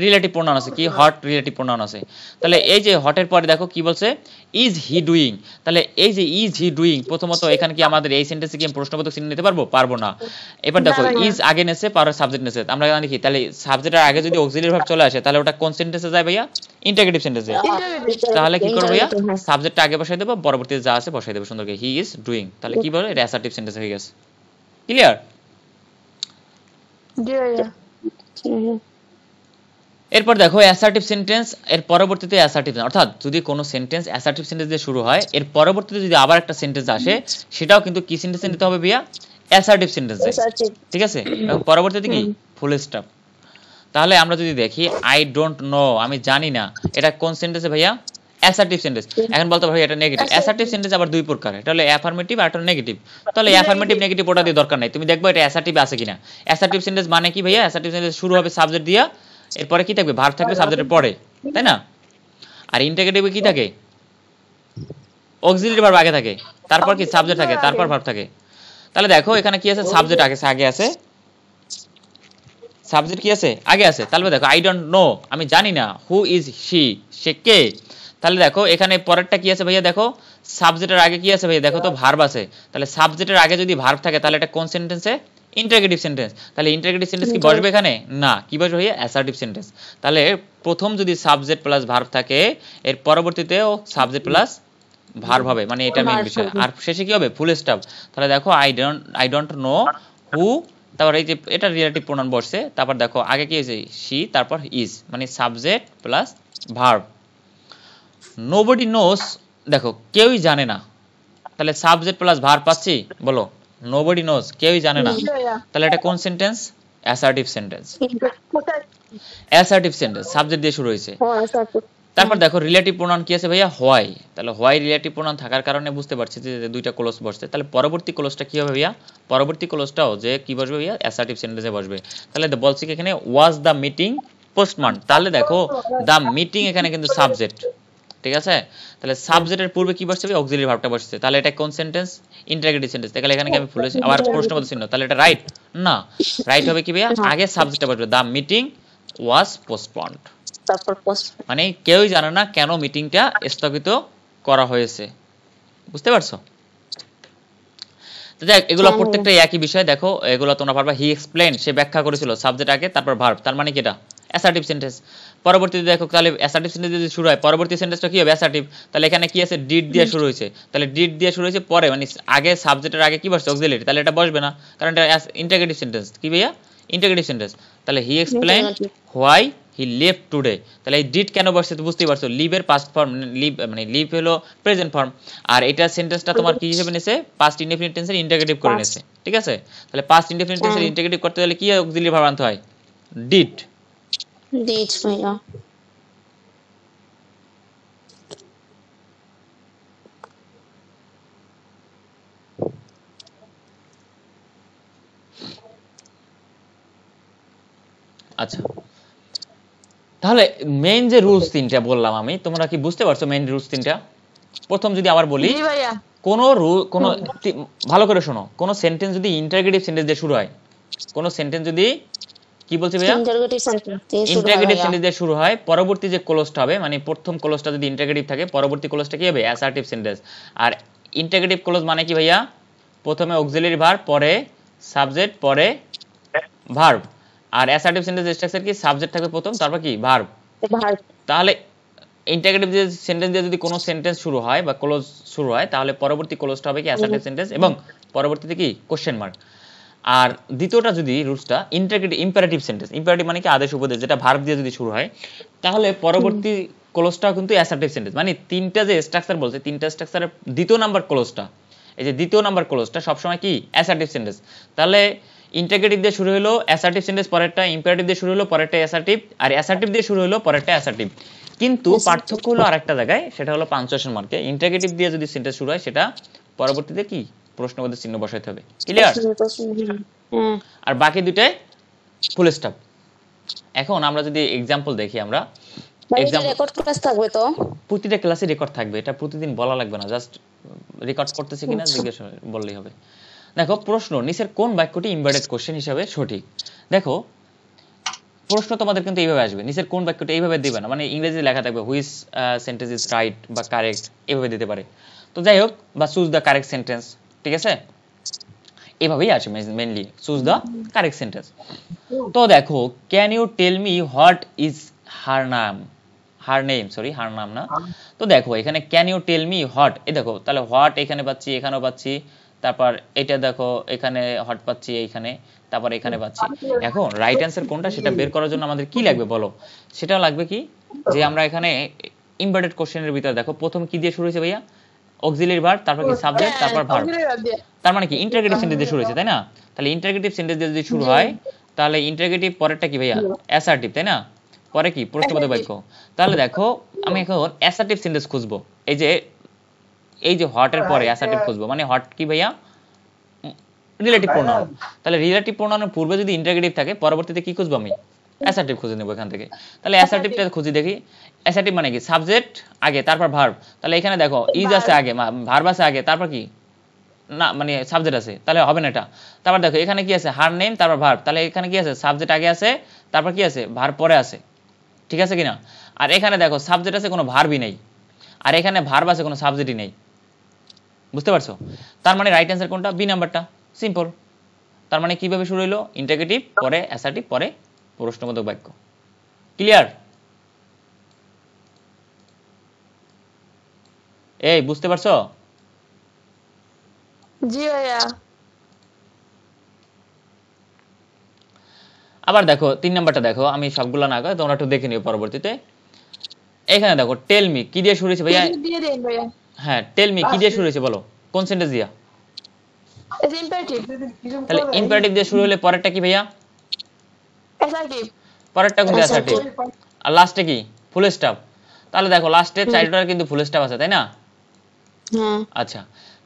রিলেটিভ প্রোনাউন আছে, কি? হট রিলেটিভ প্রোনাউন আছে। তাহলে এই যে হটের পরে দেখো কি বলছে? Is he doing. তাহলে এই যে ইজ হি ডুইং, প্রথমত এখানে কি আমাদের এই সেন্টেন্সে কি প্রশ্নবোধক চিহ্ন নিতে পারবো? পারবো না। এবার দেখো ইজ আগে নেছে, পরে সাবজেক্ট নেছে, আমরা জানি কি? তাহলে সাবজেক্টের আগে যদি অক্সিলারি ভার্ব চলে আসে, তাহলে ওটা কোন সেন্টেন্সে যায় ভাইয়া? ইন্টারগেটিভ সেন্টেন্সে। তাহলে কি করব ভাইয়া? সাবজেক্টটা আগে বসাই দেবো, পরবর্তীতে যা আছে বসাই দেবো সুন্দর করে, হি ইজ ডুইং। তাহলে কি বলে? এটা অ্যাসার্টিভ সেন্টেন্স হয়ে গেছে। ক্লিয়ার? এরপর দেখো অ্যাসার্টিভ সেন্টেন্স, এর পরবর্তীতে অ্যাসার্টিভ, অর্থাৎ যদি কোনো সেন্টেন্স অ্যাসার্টিভ সেন্টেন্স দিয়ে শুরু হয়, এর পরবর্তীতে যদি আবার একটা সেন্টেন্স আসে, সেটাও কিন্তু কি সেন্টেন্সে নিতে হবে ভাইয়া? অ্যাসার্টিভ সেন্টেন্সে। ঠিক আছে? এবং পরবর্তীতে কি? Full stop. তাহলে আমরা যদি দেখি, আই ডোন্ট নো, আমি জানি না, এটা কোন সেন্টেন্সে ভাইয়া? Assertive sentence. এখন বলতে ভাই এটা নেগেটিভ। অ্যাসার্টিভ সেন্টেন্স আবার দুই প্রকার, এটা হলো অ্যাফার্মেটিভ আর একটা নেগেটিভ। তাহলে অ্যাফার্মেটিভ নেগেটিভ ওটা দিয়ে দরকার নাই, তুমি দেখবো এটা অ্যাসার্টিভ আছে কিনা। অ্যাসার্টিভ সেন্টেন্স মানে কি ভাইয়া? অ্যাসার্টিভ সেন্টেন্স শুরু হবে সাবজেক্ট দিয়া, এরপরে কি থাকবে? ভার্ব থাকবে সাবজেক্টের পরে, তাই না? আর ইন্টারগেটিভে কি থাকে? অক্সিলারি ভার্ব আগে থাকে, তারপর কি? সাবজেক্ট থাকে, তারপর ভার্ব থাকে। তাহলে দেখো এখানে কি আছে? সাবজেক্ট আগে আছে, সাবজেক্ট কি আছে? আগে আছে। তাহলে দেখো আই ডোন্ট নো, আমি জানি না। হু ইজ শি, সে কে? তাহলে দেখো এখানে পরেরটা কি আছে ভাইয়া? দেখো সাবজেক্টের আগে কি আছে ভাইয়া? দেখো তো ভার্ব আছে। তাহলে সাবজেক্টের আগে যদি ভার্ব থাকে, তাহলে এটা কোন সেন্টেন্সে? Interrogative sentence. তাহলে ইন্টারগেটিভ সেন্টেন্স কি বসবে এখানে? না। কি বসবে ভাইয়া? Assertive sentence. তাহলে প্রথম যদি সাবজেক্ট প্লাস ভার্ব থাকে, এর পরবর্তীতেও সাবজেক্ট প্লাস ভার্ব হবে, মানে এটা মেইন বিষয়। আর শেষে কি হবে? Full stop. তাহলে দেখো আই ডোন্ট নো হু, তারপর এই যে এটা রিলেটিভ প্রোনাউন বসছে, তারপর দেখো আগে কি হয়েছে? শি, তারপর ইজ, মানে subject plus verb. Nobody knows, দেখো কেউই জানে না, তাহলে সাবজেক্ট প্লাস ভার্ব পাচ্ছি, বলো নোবডি নোস, কেউই জানে না। তাহলে এটা কোন sentence? Assertive sentence. Assertive sentence subject দিয়ে শুরু হয়েছে। তারপর দেখো রিলেটিভ প্রোনাউন কি আছে ভাইয়া হোয়াই, তাহলে হোয়াই রিলেটিভ প্রোনাউন থাকার কারণে বুঝতে পারছি যে দুইটা ক্লোজ বসছে, তাহলে পরবর্তী ক্লোজটা কি হবে ভাইয়া, পরবর্তী ক্লোজটাও যে কি বসবে ভাইয়া অ্যাসার্টিভ সেন্টেন্সে বসবে। তাহলে বলছি কি এখানে ওয়াজ দ্য মিটিং পোস্টম্যান, তাহলে দেখো দ্য মিটিং এখানে কিন্তু সাবজেক্ট, ঠিক আছে, তাহলে সাবজেক্টের পূর্বে কি বসছে ভাই অক্সিলারি ভার্বটা বসছে, তাহলে এটা কোন সেন্টেন্স, ইন্টারোগেটিভ সেন্টেন্স, তাহলে এখানে কি আমি ফুল আবার প্রশ্নবোধক চিহ্ন, তাহলে এটা রাইট না, রাইট হবে কি ভাইয়া আগে সাবজেক্টটা বসবে দ্য মিটিং ওয়াজ পোস্টপন্ড, তারপর পোস্ট মানে কেউই জানে না কেন মিটিংটা স্থগিত করা হয়েছে, বুঝতে পারছো? তো দেখ এগুলো প্রত্যেকটা একই বিষয়, দেখো এগুলো তোমরা পারবা, হি এক্সপ্লেইন সে ব্যাখ্যা করেছিল, সাবজেক্ট আগে তারপর ভার্ব, তার মানে কি এটা অ্যাসার্টিভ সেন্টেন্স। পরবর্তীতে দেখো তাহলে অ্যাসার্টিভ সেন্টেন্স যদি শুরু হয় পরবর্তী সেন্টেন্সটা কি হবে অ্যাসার্টিভ, তাহলে এখানে কি আছে ডিড দিয়ে শুরু হয়েছে, তাহলে ডিড দিয়ে শুরু হয়েছে পরে মানে আগে সাবজেক্টের আগে কি বসছে অক্সিলারি, তাহলে এটা বসবে না কারণ এটা ইন্টারোগেটিভ সেন্টেন্স, কি ভাইয়া ইন্টারোগেটিভ সেন্টেন্স। তাহলে he explain why he left today, তাহলে এই ডিড কেন বসছে তো বুঝতেই পারছো, লিভের পাস্ট ফর্ম, লিভ মানে লিভ হলো প্রেজেন্ট ফর্ম, আর এটা সেন্টেন্সটা তোমার কি হিসেবে নিছে পাস্ট ইনডেফিনিট টেন্সের ইন্টারোগেটিভ করে নিছে, ঠিক আছে, তাহলে পাস্ট ইনডেফিনিট টেন্সের ইন্টারোগেটিভ করতে হলে কি অক্সিলারি ভার্ব আনতে হয় ডিড। ডিড ভাইয়া। আচ্ছা তাহলে মেইন যে রুলস তিনটা বললাম আমি, তোমরা কি বুঝতে পারছো মেইন রুলস তিনটা? প্রথম যদি আবার বলি, কোন ভালো করে শোনো, কোন সেন্টেন্স যদি ইন্টারোগেটিভ সেন্টেন্স দিয়ে শুরু হয়, কোন সেন্টেন্স যদি কি বলছি ভাইয়া ইন্টারোগেটিভ সেন্টেন্স দিয়ে শুরু হয় ইন্টারোগেটিভ ভাইয়া। সেন্টেন্স দিয়ে শুরু হয়, পরবর্তী যে ক্লোজটা হবে মানে প্রথম ক্লোজটা যদি ইন্টারোগেটিভ থাকে পরবর্তী ক্লোজটা কি হবে অ্যাসার্টিভ সেন্টেন্স। আর ইন্টারোগেটিভ ক্লোজ মানে কি ভাইয়া, প্রথমে অক্সিলারি ভার্ব পরে সাবজেক্ট পরে ভার্ব, আর অ্যাসার্টিভ সেন্টেন্স স্ট্রাকচার কি সাবজেক্ট থাকবে প্রথম তারপর কি ভার্ব। ভার্ব তাহলে ইন্টারোগেটিভ যে সেন্টেন্স দিয়ে যদি কোনো সেন্টেন্স শুরু হয় বা ক্লোজ শুরু হয় তাহলে পরবর্তী ক্লোজটা হবে কি অ্যাসার্টিভ সেন্টেন্স এবং পরবর্তীতে কি কোশ্চেন মার্ক। আর দ্বিতীয়টা যদি রুলসটা ইন্টারোগেটিভ ইম্পারেটিভ সেন্টেন্স, ইম্পারেটিভ মানে কি আদেশ উপদেশ, যেটা ভার্ব দিয়ে যদি শুরু হয় তাহলে পরবর্তী ক্লোজটাও কিন্তু অ্যাসার্টিভ সেন্টেন্স, মানে তিনটা যে স্ট্রাকচার বলছে তিনটা স্ট্রাকচারের দ্বিতীয় নাম্বার ক্লোজটা, এই যে দ্বিতীয় নাম্বার ক্লোজটা সবসময় কি অ্যাসার্টিভ সেন্টেন্স। তাহলে ইন্টারোগেটিভ দিয়ে শুরু হলো অ্যাসার্টিভ সেন্টেন্স, পরেরটা ইম্পারেটিভ দিয়ে শুরু হলো পরেরটা অ্যাসার্টিভ, আর অ্যাসার্টিভ দিয়ে শুরু হলো পরেরটা অ্যাসার্টিভ। কিন্তু পার্থক্য হলো আরেকটা জায়গায়, সেটা হলো পাঞ্চুয়েশন মার্কে, ইন্টারোগেটিভ দিয়ে যদি সেন্টেন্স শুরু হয় সেটা পরবর্তীতে কি প্রশ্নবোধক চিহ্ন বসাইতে হবে, ক্লিয়ার? আর বাকি দুটাই ফুল স্টপ। এখন আমরা যদি এক্সাম্পল দেখি, আমরা রেকর্ড ক্লাস থাকবে তো প্রতিটা ক্লাসে রেকর্ড থাকবে, এটা প্রতিদিন বলা লাগবে না, জাস্ট রেকর্ড করতেছে কিনা জিজ্ঞেস বললেই হবে। দেখো প্রশ্ন, নিচের কোন বাক্যটি ইমবেডেড কোশ্চেন হিসাবে সঠিক? দেখো প্রশ্ন তোমাদের কিন্তু এইভাবে আসবে, নিচের কোন বাক্যটি এইভাবে দিবে না, মানে ইংরেজিতে লেখা থাকবে হুইচ সেন্টেন্স ইজ রাইট বা কারেক্ট, এইভাবে দিতে পারে। তো যাই হোক, বা চুজ দ্য কারেক্ট সেন্টেন্স, ঠিক আছে, এভাবেই আসে mainly choose the correct sentence. তো দেখো can you tell me what is her নাম, হার নেম, সরি হার নাম না। তো দেখো এখানে can you tell me what, এই দেখো তাহলে হোয়াট এখানে পাচ্ছি, এখানেও পাচ্ছি, তারপর এটা দেখো এখানে হট পাচ্ছি, এইখানে, তারপর এখানে পাচ্ছি। এখন রাইট অ্যান্সার কোনটা সেটা বের করার জন্য আমাদের কি লাগবে বলো, সেটা লাগবে কি যে আমরা এখানে ইমবেডেড কোশ্চেনের ভিতরে দেখো প্রথম কি দিয়ে শুরু হয়েছে ভাইয়া অক্সিলারি ভার্ব, তারপর কি সাবজেক্ট, তারপর ভার্ব, তার মানে কি ইন্টারোগেটিভ সেন্টেন্স দিয়ে শুরু হয়েছে, তাই না? তাহলে ইন্টারোগেটিভ সেন্টেন্স দিয়ে যদি শুরু হয় তাহলে ইন্টারোগেটিভ পরেরটা কি ভাইয়া অ্যাসার্টিভ, তাই না? পরে কি প্রশ্নবোধক বাক্য। তাহলে দেখো আমি এখন অ্যাসার্টিভ সেন্টেন্স খুঁজবো, এই যে হট এর পরে অ্যাসার্টিভ খুঁজবো, মানে হট কি ভাইয়া রিলেটিভ প্রোনাউন, তাহলে রিলেটিভ প্রোনাউনের পূর্বে যদি ইন্টারোগেটিভ থাকে পরবর্তীতে কি খুঁজবো আমি অ্যাসার্টিভ খুঁজে নেব এখান থেকে। তাহলে অ্যাসার্টিভটা খুঁজি দেখি, অ্যাসার্টিভ মানে কি সাবজেক্ট আগে তারপর ভার্ব, তাহলে এখানে দেখো ইজ আছে আগে, ভার্ব আছে আগে, তারপর কি না মানে সাবজেক্ট আছে, তাহলে হবে না এটা। তারপর দেখো এখানে কি আছে হার নেম তারপর ভার্ব, তাহলে এখানে কি আছে সাবজেক্ট আগে আছে তারপর কি আছে ভার্ব পরে আছে, ঠিক আছে কিনা? আর এখানে দেখো সাবজেক্ট আছে কোনো ভার্বই নেই, আর এখানে ভার্ব আছে কোনো সাবজেক্টই নেই, বুঝতে পারছো? তার মানে রাইট অ্যান্সার কোনটা, বি নাম্বারটা, সিম্পল। তার মানে কিভাবে শুরু হলো ইন্টারোগেটিভ পরে অ্যাসার্টিভ পরে প্রশ্নবোধক বাক্য, ক্লিয়ার? এই বুঝতে পারছো? জি ভাইয়া। আবার দেখো 3 নাম্বারটা দেখো, আমি সবগুলো না করে তোমরা একটু দেখে নিও পরবর্তীতে। এখানে দেখো টেল মি কি দিয়ে শুরু হয়েছে ভাইয়া, হ্যাঁ টেল মি কি দিয়ে শুরু হয়েছে বলো, কোন সেন্টেন্স দিয়া? তাহলে ইম্পারেটিভ দিয়ে শুরু হলে পরেরটা কি ভাইয়া পরেরটা কিন্তু অ্যাসার্টিভ, আর লাস্টে কি ফুল স্টপ। তাহলে দেখো লাস্টে চারটার কিন্তু ফুল স্টপ আছে তাই না? হ্যাঁ আচ্ছা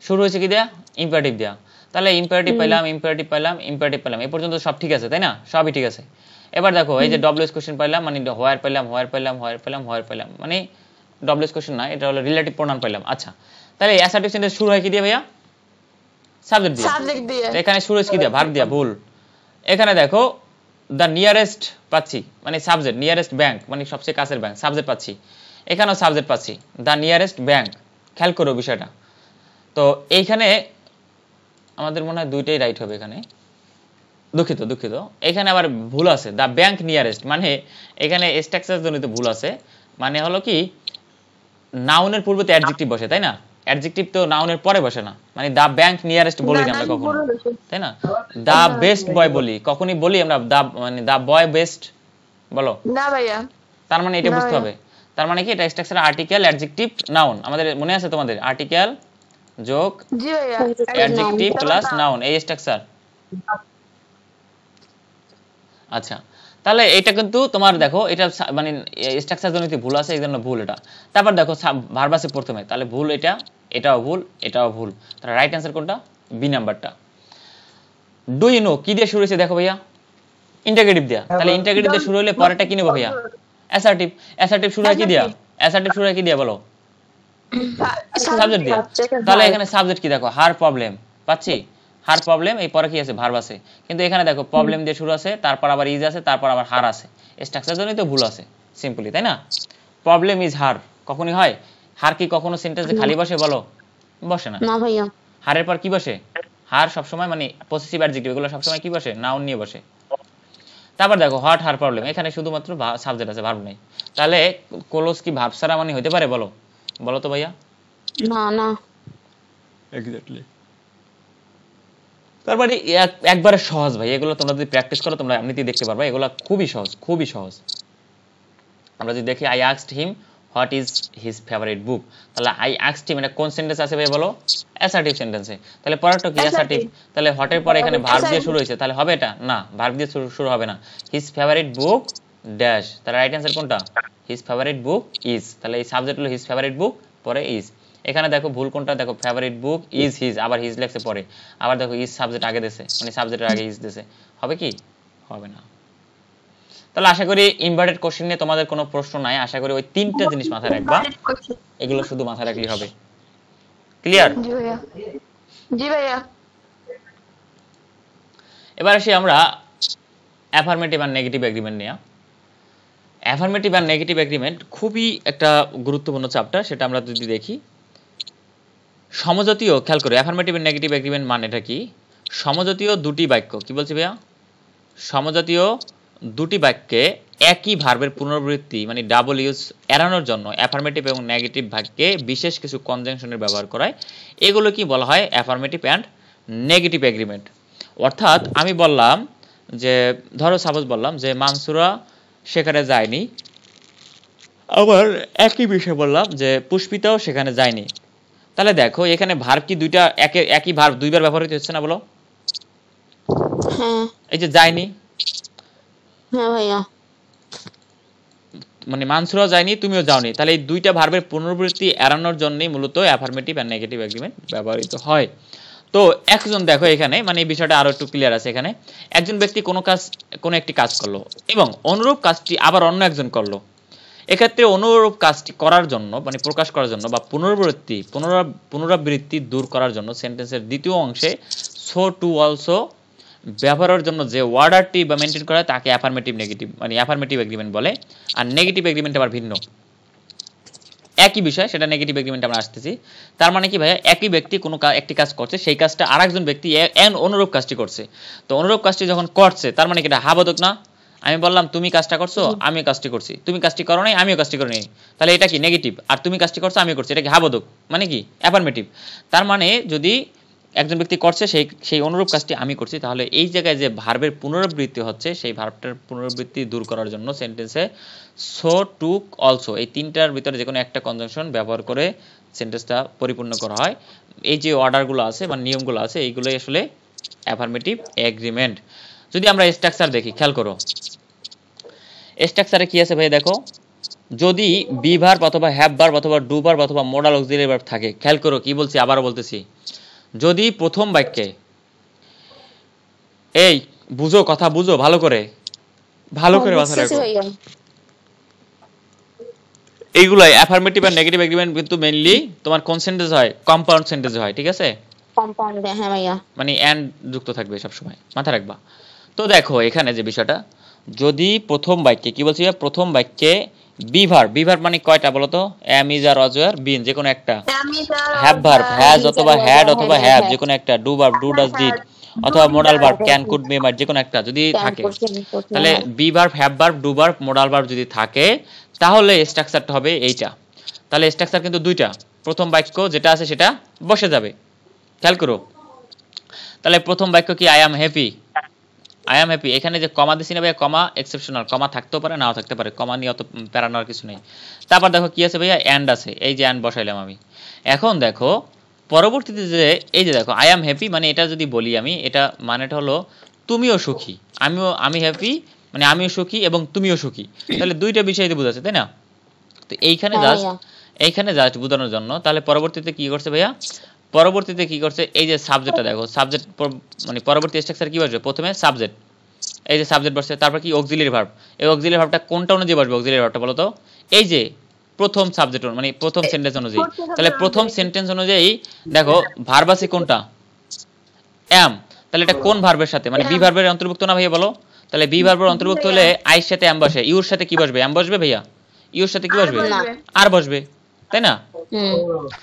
শুরু হয়েছে কি দেয়া ইম্পারেটিভ দেয়া, তাহলে ইম্পারেটিভ পাইলাম ইম্পারেটিভ পাইলাম ইম্পারেটিভ পাইলাম এই পর্যন্ত সব ঠিক আছে তাই না? সবই ঠিক আছে। এবার দেখো এই যে ডব্লিউএস কোশ্চেন পাইলাম মানে হোয়ার পাইলাম হোয়ার পাইলাম হোয়ার পাইলাম হোয়ার পাইলাম মানে ডব্লিউএস কোশ্চেন না, এটা হলো রিলেটিভ প্রোনাউন পাইলাম। আচ্ছা তাহলে অ্যাসার্টিভ সেন্টেন্স শুরু হয় কি দিয়ে ভাইয়া? সাবজেক্ট দিয়ে। সাবজেক্ট দিয়ে। এখানে শুরু হয়েছে কি দিয়ে? ভার্ব দিয়ে, ভুল। এখানে দেখো দ্য নিয়ারেস্ট পাচ্ছি মানে সাবজেক্ট, নিয়ারেস্ট ব্যাংক মানে সবচেয়ে কাছের ব্যাংক, সাবজেক্ট পাচ্ছি। এখানেও সাবজেক্ট পাচ্ছি দ্য নিয়ারেস্ট ব্যাংক, খেয়াল করো বিষয়টা। তো এইখানে আমাদের মনে হয় দুইটাই রাইট হবে এখানে, দুঃখিত দুঃখিত এখানে আবার ভুল আছে, দ্য ব্যাংক নিয়ারেস্ট মানে এখানে স্ট্রাকচার জনিত ভুল আছে, মানে হলো কি নাউনের পূর্বে তো অ্যাডজেক্টিভ বসে তাই না? অ্যাডজেক্টিভ তো নাউনের পরে বসে না, মানে দ্য ব্যাংক নিয়ারেস্ট বলি না আমরা কখনো তাই না? দ্য বেস্ট বয় বলি, কখনই বলি আমরা দ্য মানে দ্য বয় বেস্ট বলো না ভাইয়া। তার মানে এটা বুঝতে হবে, তার মানে কি এটা স্ট্রাকচার আর্টিকেল অ্যাডজেক্টিভ নাউন, আমাদের মনে আছে তোমাদের আর্টিকেল যোগ জি ভাইয়া অ্যাডজেক্টিভ প্লাস নাউন এই স্ট্রাকচার। আচ্ছা তাহলে এটা কিন্তু তোমার দেখো এটা মানে স্ট্রাকচার জনিত ভুল আছে এই জন্য ভুল এটা। তারপর দেখো ভার্ব আছে প্রথমে, তাহলে ভুল এটা, এটাও ভুল, এটাও ভুল, তাহলে রাইট অ্যান্সার কোনটা? বি নাম্বারটা। ডু ইউ নো কি দিয়ে শুরু হয়েছে দেখো ভাইয়া? ইন্টারগেটিভ দিয়া, তাহলে ইন্টারগেটিভ দিয়ে শুরু হলে পরেরটা কি নেবো ভাইয়া? অ্যাসার্টিভ। অ্যাসার্টিভ শুরু হয় কি দিয়া? অ্যাসার্টিভ শুরু হয় কি দিয়া বলো? সাবজেক্ট দিয়া। তাহলে এখানে সাবজেক্ট কি দেখো? হার প্রবলেম পাচ্ছি, হার প্রবলেম, এই পরে কি আছে? ভার্ব আছে। কিন্তু এখানে দেখো প্রবলেম দিয়ে শুরু আছে, তারপর আবার ইজ আছে, তারপর আবার হার আছে, স্ট্রাকচার জন্যই তো ভুল আছে সিম্পলি তাই না? প্রবলেম ইজ হার কখনই হয়? হার কি কখনো সেন্টেন্সে খালি বসে বলো? বসে না। না ভাইয়া। হারের পর কি বসে? হার সবসময় মানে পসেসিভ অ্যাডজেক্টিভ এগুলো সবসময় কি বসে? নাউন নিয়ে বসে। তারপর দেখো হোয়াট হার প্রবলেম, এখানে শুধুমাত্র সাবজেক্ট আছে, ভার্ব নেই। তাহলে ক্লোজ কি ভার্ব ছাড়া মানে হতে পারে বলো? বলো তো ভাইয়া। না না এক্স্যাক্টলি। তারপরে একবারে সহজ ভাই, এগুলো তোমরা যদি প্র্যাকটিস করো তোমরা এমনিতেই দেখতে পারবে, এগুলো খুবই সহজ, খুবই সহজ। আমরা যদি দেখি I asked him what is his favourite বুক, তাহলে আই আস্কড হিম এটা কোন সেন্টেন্স আছে ভাই বলো? অ্যাসার্টিভ সেন্টেন্সে। তাহলে পরেরটা কি? অ্যাসার্টিভ। তাহলে হোয়াটের পরে এখানে ভার্ব দিয়ে শুরু হয়েছে, তাহলে হবে এটা? না, ভার্ব দিয়ে শুরু হবে না। হিজ ফেভারিট বুক ড্যাশ, তাহলে রাইট অ্যান্সার কোনটা? হিজ ফেভারিট বুক ইজ, তাহলে এই সাবজেক্ট হলো হিজ ফেভারিট বুক, পরে ইজ। এখানে দেখো ভুল কোনটা? দেখো ফেভারিট বুক ইজ হিজ, আবার হিজ লেখছে পরে, আবার দেখো ইজ সাবজেক্ট আগে দিয়েছে, মানে সাবজেক্টের আগে ইজ দিয়েছে, হবে কি? হবে না। তাহলে আশা করি ইনভার্টেড কোশ্চেন নিয়ে তোমাদের কোনো প্রশ্ন নাই, আশা করি ওই তিনটা জিনিস মাথায় রাখবা, এগুলো শুধু মাথায় রাখলেই হবে। ক্লিয়ার? জি ভাইয়া। জি ভাইয়া। এবার আসি আমরা অ্যাফার্মেটিভ আর নেগেটিভ এগ্রিমেন্ট নিয়ে। অ্যাফার্মেটিভ আর নেগেটিভ এগ্রিমেন্ট খুবই একটা গুরুত্বপূর্ণ চ্যাপ্টার, সেটা আমরা যদি দেখি সমজাতীয়, খেয়াল করে অ্যাফার্মেটিভ আর নেগেটিভ এগ্রিমেন্ট মানেটা কি? সমজাতীয় দুটি বাক্য, কি বলছি ভাইয়া? সমজাতীয় দুটি বাক্যে একই ভার্বের পুনরাবৃত্তি মানে ডাবল ইউজ এড়ানোর জন্য অ্যাফার্মেটিভ এবং নেগেটিভ বাক্যে বিশেষ কিছু কনজাংশনের ব্যবহার করায়, এগুলো কি বলা হয়? Affirmative and negative agreement. অর্থাৎ আমি বললাম যে, ধরো সাপোজ বললাম যে মানসুরা সেখানে যায়নি, আবার একই বিষয় বললাম যে পুষ্পিতাও সেখানে যায়নি, তাহলে দেখো এখানে ভার্ব কি দুইটা একই ভার্ব দুইবার ব্যবহার হচ্ছে না বলো? হ্যাঁ এই যে যায়নি, হ্যাঁ ভাইয়া। মানে মানসুরাও যায়নি তুমিও যাওনি, তাহলে এই দুইটা ভার্বের পুনরাবৃত্তি এড়ানোর জন্যই মূলত অ্যাফার্মেটিভ আর নেগেটিভ এগ্রিমেন্ট ব্যবহৃত হয়। তো একজন দেখো এখানে মানে এই বিষয়টা আরো একটু ক্লিয়ার আছে, এখানে একজন ব্যক্তি কোনো একটি কাজ করলো এবং অনুরূপ কাজটি আবার অন্য একজন করলো, এক্ষেত্রে অনুরূপ কাজটি করার জন্য মানে প্রকাশ করার জন্য বা পুনরাবৃত্তি দূর করার জন্য সেন্টেন্সের দ্বিতীয় অংশে সো টু অলসো ব্যবহারের জন্য যে ওয়ার্ডারটি বা মেনটেন করা হয় তাকে অ্যাফার্মেটিভ নেগেটিভ মানে অ্যাফার্মেটিভ এগ্রিমেন্ট বলে। আর নেগেটিভ এগ্রিমেন্ট আবার ভিন্ন, একই বিষয়, সেটা নেগেটিভ এগ্রিমেন্ট আমরা আসতেছি। তার মানে কি ভাইয়া? একই ব্যক্তি কোনো একটি কাজ করছে, সেই কাজটা আরেকজন ব্যক্তি অনুরূপ কাজটি করছে, তো অনুরূপ কাজটি যখন করছে তার মানে কি এটা হাবোধক না? আমি বললাম তুমি কাজটা করছো, আমিও কাজটি করছি, তুমি কাজটি করো নাই, আমিও কাজটি করি নাই, তাহলে এটা কি নেগেটিভ, আর তুমি কাজটি করছো আমিও করছি, এটা কি হাবোধক? মানে কি অ্যাফার্মেটিভ। তার মানে যদি একজন ব্যক্তি করছে সেই অনুরূপ কাজটি আমি করছি, তাহলে এই জায়গায় যে ভার্বের পুনরাবৃত্তি হচ্ছে সেই ভার্বটার পুনরাবৃত্তি দূর করার জন্য সেন্টেন্সে সো টুক অলসো এই তিনটার ভিতরে যে কোনো একটা কনজাংশন ব্যবহার করে সেন্টেন্সটা পরিপূর্ণ করা হয়। এই যে অর্ডারগুলো আছে বা নিয়মগুলো আছে এইগুলোই আসলে অ্যাফার্মেটিভ এগ্রিমেন্ট। যদি আমরা স্ট্রাকচার দেখি, খেয়াল করো স্ট্রাকচারে কি আছে ভাই? দেখো যদি বি ভার্ব অথবা হ্যাভ ভার্ব অথবা ডু ভার্ব অথবা মোডাল অক্সিলারি ভার্ব থাকে, খেয়াল করো কি বলছি, আবারও বলতেছি, যদি প্রথম বাক্যে, এই বুঝো, কথা বুঝো ভালো করে, ভালো হ্যাঁ করে মাথা বুঝতেছি রাখো, ভাইয়া। এইগুলাই অ্যাফার্মেটিভ আর নেগেটিভ এগ্রিমেন্ট কিন্তু মেইনলি তোমার কোন সেন্টেন্স হয়, কম্পাউন্ড সেন্টেন্স হয়, ঠিক আছে, কম্পাউন্ডে, হ্যাঁ ভাইয়া। মানে এন্ড যুক্ত থাকবে সব সময়, মাথা রাখবা। তো দেখো এখানে যে বিষয়টা, যদি প্রথম বাক্যে কি বলছি, প্রথম বাক্যে বি ভার্ব মানে কয়টা বলো তো, am is are was were been যে কোনো একটা, আমি তার হ্যাভ ভার্ব হ্যাজ অথবা হ্যাড অথবা হ্যাঁ হ্যাভ হ্যাঁ যে কোনো একটা, do verb do does did হ্যাঁ অথবা মোডাল ভার্ব হ্যাঁ ক্যান কুড মে মাইট যে কোনো একটা যদি ক্যান থাকে, করছেন করছেন তাহলে হ্যাঁ। B verb have verb do verb modal verb যদি থাকে, তাহলে স্ট্রাকচারটা হবে এইটা। তাহলে স্ট্রাকচার কিন্তু দুইটা, প্রথম বাক্য যেটা আছে সেটা বসে যাবে, খেয়াল করো। তাহলে প্রথম বাক্য কি, I am happy, I am happy, এখানে যে কমা দিছি না ভাইয়া, কমা এক্সেপশনাল, কমা থাকতেও পারে নাও থাকতে পারে, কমা নিয়ে অত প্যারা নেওয়ার কিছু নেই। তারপর দেখো কি আছে ভাইয়া, অ্যান্ড আছে, এই যে অ্যান্ড বসাইলাম আমি। এখন দেখো পরবর্তীতে যে এই যে দেখো আই অ্যাম হ্যাপি, মানে এটা যদি বলি আমি, এটা মানেটা হলো তুমিও সুখী, আমি হ্যাপি, মানে আমিও সুখী এবং তুমিও সুখী, তাহলে দুইটা বিষয় বোঝাচ্ছে, তাই না? তো হ্যাঁ ভাইয়া। এইখানে জাস্ট বোঝানোর জন্য, তাহলে পরবর্তীতে কি করছে ভাইয়া, পরবর্তীতে কি করছে, এই যে সাবজেক্টটা দেখো, সাবজেক্ট মানে পরবর্তী স্ট্রাকচার কি বসবে, প্রথমে সাবজেক্ট, এই যে সাবজেক্ট বসছে, তারপর কি অক্সিলারি ভার্ব, এই অক্সিলারি ভার্বটা কোনটা অনুযায়ী বসবে, অক্সিলারি ভার্বটা বলো তো, এই যে প্রথম সাবজেক্ট মানে প্রথম সেন্টেন্স অনুযায়ী, তাহলে প্রথম সেন্টেন্স অনুযায়ী দেখো ভার্ব আছে কোনটা, অ্যাম, তাহলে এটা কোন ভার্বের সাথে, মানে বি ভার্বের অন্তর্ভুক্ত না ভাইয়া বলো, তাহলে বি ভার্বের অন্তর্ভুক্ত হলে আইর সাথে অ্যাম বসে, ইউর সাথে কি বসবে, অ্যাম বসবে ভাইয়া, ইউর সাথে কি বসবে, না। আর বসবে, তাই না? হুম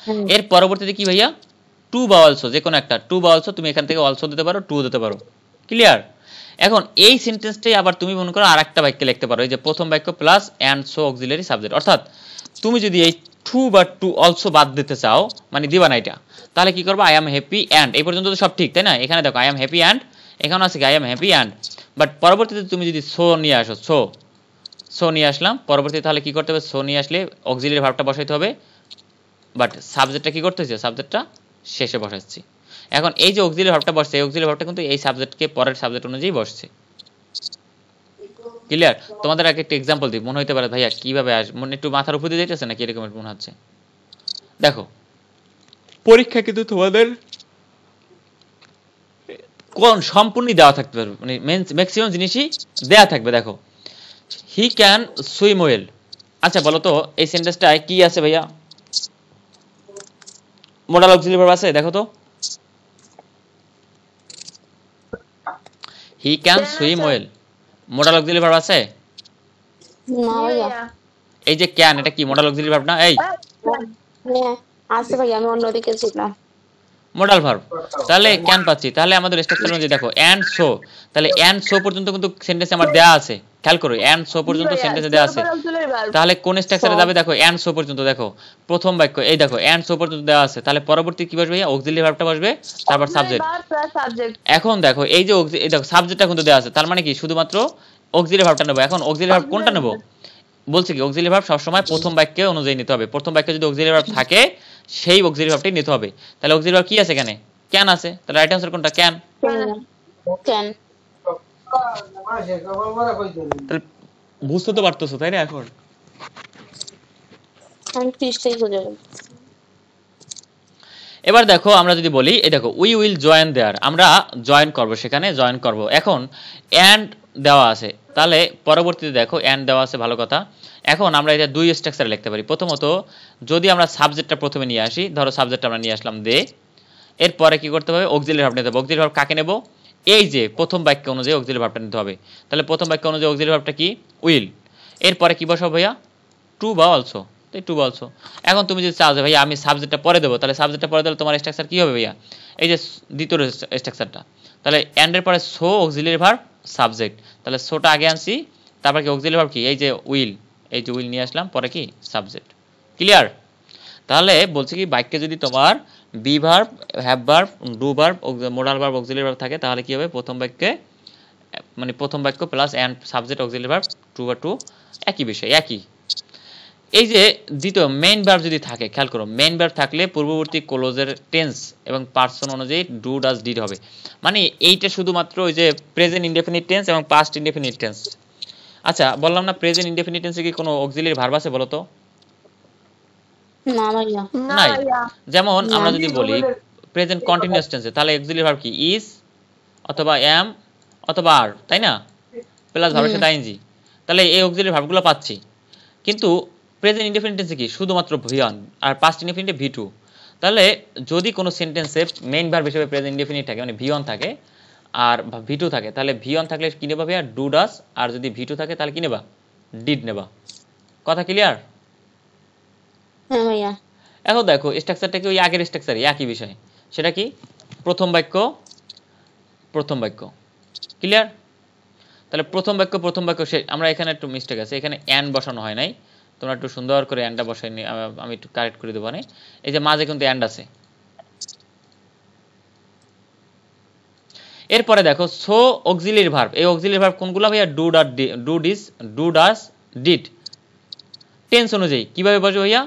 হুম। এর পরবর্তীতে কি ভাইয়া, টু বা অলসো যে কোনো একটা, টু বা অলসো, তুমি এখান থেকে অলসো দিতে পারো, টু দিতে পারো, ক্লিয়ার? এখন এই সেন্টেন্সটাই আবার তুমি মনে করো আরেকটা বাক্যে লিখতে পারো, এই যে প্রথম বাক্য plus and so auxiliary subject, অর্থাৎ তুমি যদি এই টু বা টু অলসো বাদ দিতে চাও, মানে দিবা না এটা, তাহলে কি করবে, আই এম হ্যাপি অ্যান্ড, এই পর্যন্ত তো সব ঠিক, তাই না? এখানে দেখো আই এম হ্যাপি অ্যান্ড, এখানে আছে কি I am happy and, but পরবর্তীতে তুমি যদি সো নিয়ে আসো, সো নিয়ে আসলাম পরবর্তীতে, তাহলে কি করতে হবে, সো নিয়ে আসলে অক্সিলারি ভার্বটা বসাইতে হবে, বাট সাবজেক্টটা কি করতে হচ্ছে, সাবজেক্টটা শেষে বসাচ্ছি। এখন এই যে অক্সিলারি ভার্বটা বসছে, এই অক্সিলারি ভার্বটা কিন্তু এই সাবজেক্টকে পরের সাবজেক্ট অনুযায়ী বসছে, ক্লিয়ার? তোমাদের আগে একটা এক্সাম্পল দিই, মনে হইতে পারে ভাইয়া কিভাবে মনে একটু মাথার উপর দিয়ে যাইতেছে নাকি এরকম মনে হচ্ছে, দেখো পরীক্ষা কিন্তু তোমাদের কোন সম্পূর্ণই দেওয়া থাকতে পারবে, মানে ম্যাক্সিমাম জিনিসই দেওয়া থাকবে। দেখো হি ক্যান সুইম ওয়েল, আচ্ছা বলো তো এই সেন্টেন্সটায় কি আছে ভাইয়া, মোডাল অক্সিলারি ভার্ব আছে, দেখো তো, he can swim well, modal auxiliary verb আছে, না ভাইয়া। এই যে ক্যান, এটা কি মোডাল অক্সিলারি ভার্ব না, এই হ্যাঁ আছে ভাইয়া, আমি অন্যদিকে ছিলাম। মোডাল ভার্ব, তাহলে ক্যান পাচ্ছি, তাহলে আমাদের স্ট্রাকচার অনুযায়ী দেখো অ্যান্ড সো, তাহলে অ্যান্ড সো পর্যন্ত কিন্তু সেন্টেন্স আমার দেয়া আছে, খেয়াল করো অ্যান্ড সো পর্যন্ত সেন্টেন্সে দেয়া আছে, তাহলে কোন স্ট্রাকচারে যাবে, দেখো অ্যান্ড সো পর্যন্ত, দেখো প্রথম বাক্য, এই দেখো অ্যান্ড সো পর্যন্ত দেওয়া আছে, তাহলে পরবর্তী কি বসবে, অক্সিলারি ভার্বটা বসবে, তারপর সাবজেক্ট। এখন দেখো এই যে এই দেখো সাবজেক্টটা কিন্তু দেওয়া আছে, তার মানে কি শুধুমাত্র অক্সিলারি ভার্বটা নেবো। এখন অক্সিলারি ভার্ব কোনটা নেবো, বলছে কি অক্সিলারি ভার্ব সবসময় প্রথম বাক্যে অনুযায়ী নিতে হবে, প্রথম বাক্যে যদি অক্সিলারি ভার্ব থাকে সেই অক্সিলারি ভার্বটাই নিতে হবে। তাহলে অক্সিলারি ভার্ব কি আছে এখানে, ক্যান আছে, তাহলে রাইট আনসার কোনটা, ক্যান। ক্যান। তাহলে বুঝতে তো পারতেছো তাই না? এখন আমি পৃষ্ঠাই খুঁজে গেলাম। এবার দেখো আমরা যদি বলি, এই দেখো উই উইল জয়েন দেয়ার, আমরা জয়েন করব, সেখানে জয়েন করব। এখন অ্যান্ড দেওয়া আছে, তাহলে পরবর্তীতে দেখো অ্যান্ড দেওয়া আছে, ভালো কথা। এখন আমরা এটা দুই স্ট্রাকচারে লিখতে পারি। প্রথমত যদি আমরা সাবজেক্টটা প্রথমে নিয়ে আসি, ধরো সাবজেক্টটা আমরা নিয়ে আসলাম দে, এরপরে কি করতে হবে, অক্সিলারি ভার্ব নিতে হবে। অক্সিলারি ভার্ব কাকে নেব, এই যে প্রথম বাক্য অনুযায়ী অক্সিলারি ভার্বটা নিতে হবে। তাহলে প্রথম বাক্য অনুযায়ী অক্সিলারি ভার্বটা কি, উইল, এরপরে কি বসাবো ভাইয়া, টু বা অলসো, তাই টু বা অলসো। এখন তুমি যদি চাও যে ভাইয়া আমি সাবজেক্টটা পরে দেবো, তাহলে সাবজেক্টটা পরে দিলে তোমার স্ট্রাকচার কি হবে ভাইয়া, এই যে দ্বিতীয় স্ট্রাকচারটা, তাহলে এন্ডের পরে সো অক্সিলারি ভার্ব সাবজেক্ট, তাহলে সোটা আগে আনছি, তারপর কি অক্সিলারি ভার্ব কি, এই যে উইল, এই যে উইল নিয়ে আসলাম, পরে কি সাবজেক্ট, ক্লিয়ার? তাহলে বলছে কি বাক্যে যদি তোমার be verb, have verb, do verb, modal verb, auxiliary verb থাকে, তাহলে কি হবে প্রথম বাক্যে, মানে প্রথম বাক্য plus and subject auxiliary verb, two বা টু একই বিষয়, একই। এই যে দ্বিতীয় মেইন ভার্ব যদি থাকে, খেয়াল করো মেইন ভার্ব থাকলে পূর্ববর্তী ক্লোজের টেন্স এবং পার্সন অনুযায়ী ডু ডাজ ডিড হবে। মানে এইটা শুধুমাত্র ওই যে প্রেজেন্ট ইনডেফিনিট টেন্স এবং পাস্ট ইনডেফিনিট টেন্স। আচ্ছা বললাম না প্রেজেন্ট ইনডেফিনিট টেন্সে কি কোনো অক্সিলিয়ারি ভার্ব আছে বলো তো? না ভাইয়া। না নাই। ভাইয়া। যেমন না। আমরা যদি বলি প্রেজেন্ট কন্টিনিউয়াস টেন্সে তাহলে অক্সিলিয়ারি ভার্ব কি ইজ অথবা এম অথবা আর, তাই না? প্লাস ভার্বের সাথে আইএনজি, তাহলে এই অক্সিলিয়ারি ভার্বগুলো পাচ্ছি। কিন্তু প্রেজেন্ট ইনডেফিনিট টেন্সে কি শুধুমাত্র ভি1 আর পাস্ট ইনডেফিনিটে ভি2। তাহলে যদি কোনো সেন্টেন্সে মেইন ভার্ব হিসেবে প্রেজেন্ট ইনডেফিনিট থাকে মানে ভি1 থাকে আর ভি2 থাকে, তাহলে ভি1 থাকলে কি নেবা ভাইয়া? Do does. আর যদি ভি2 থাকে তাহলে কি নেবা? ডিড নেবা। কথা ক্লিয়ার? হ্যাঁ ভাইয়া। এখন দেখো স্ট্রাকচারটা কি ওই আগের স্ট্রাকচারই, একই বিষয়। সেটা কি? প্রথম বাক্য প্রথম বাক্য। ক্লিয়ার? তাহলে প্রথম বাক্য আমরা এখানে একটু মিস্টেক আছে, এখানে অ্যান্ড বসানো হয় নাই। তোমরা একটু সুন্দর করে অ্যান্ডটা বসাই নি, আমি একটু কারেক্ট করে দেবো। এই যে মাঝে কিন্তু অ্যান্ড আছে। এরপরে দেখো সো অক্সিলিয়ারি ভার্ব, এই অক্সিলিয়ারি ভার্ব কোনগুলো ভাইয়া? Do does did. টেন্স অনুযায়ী কিভাবে বসবে ভাইয়া?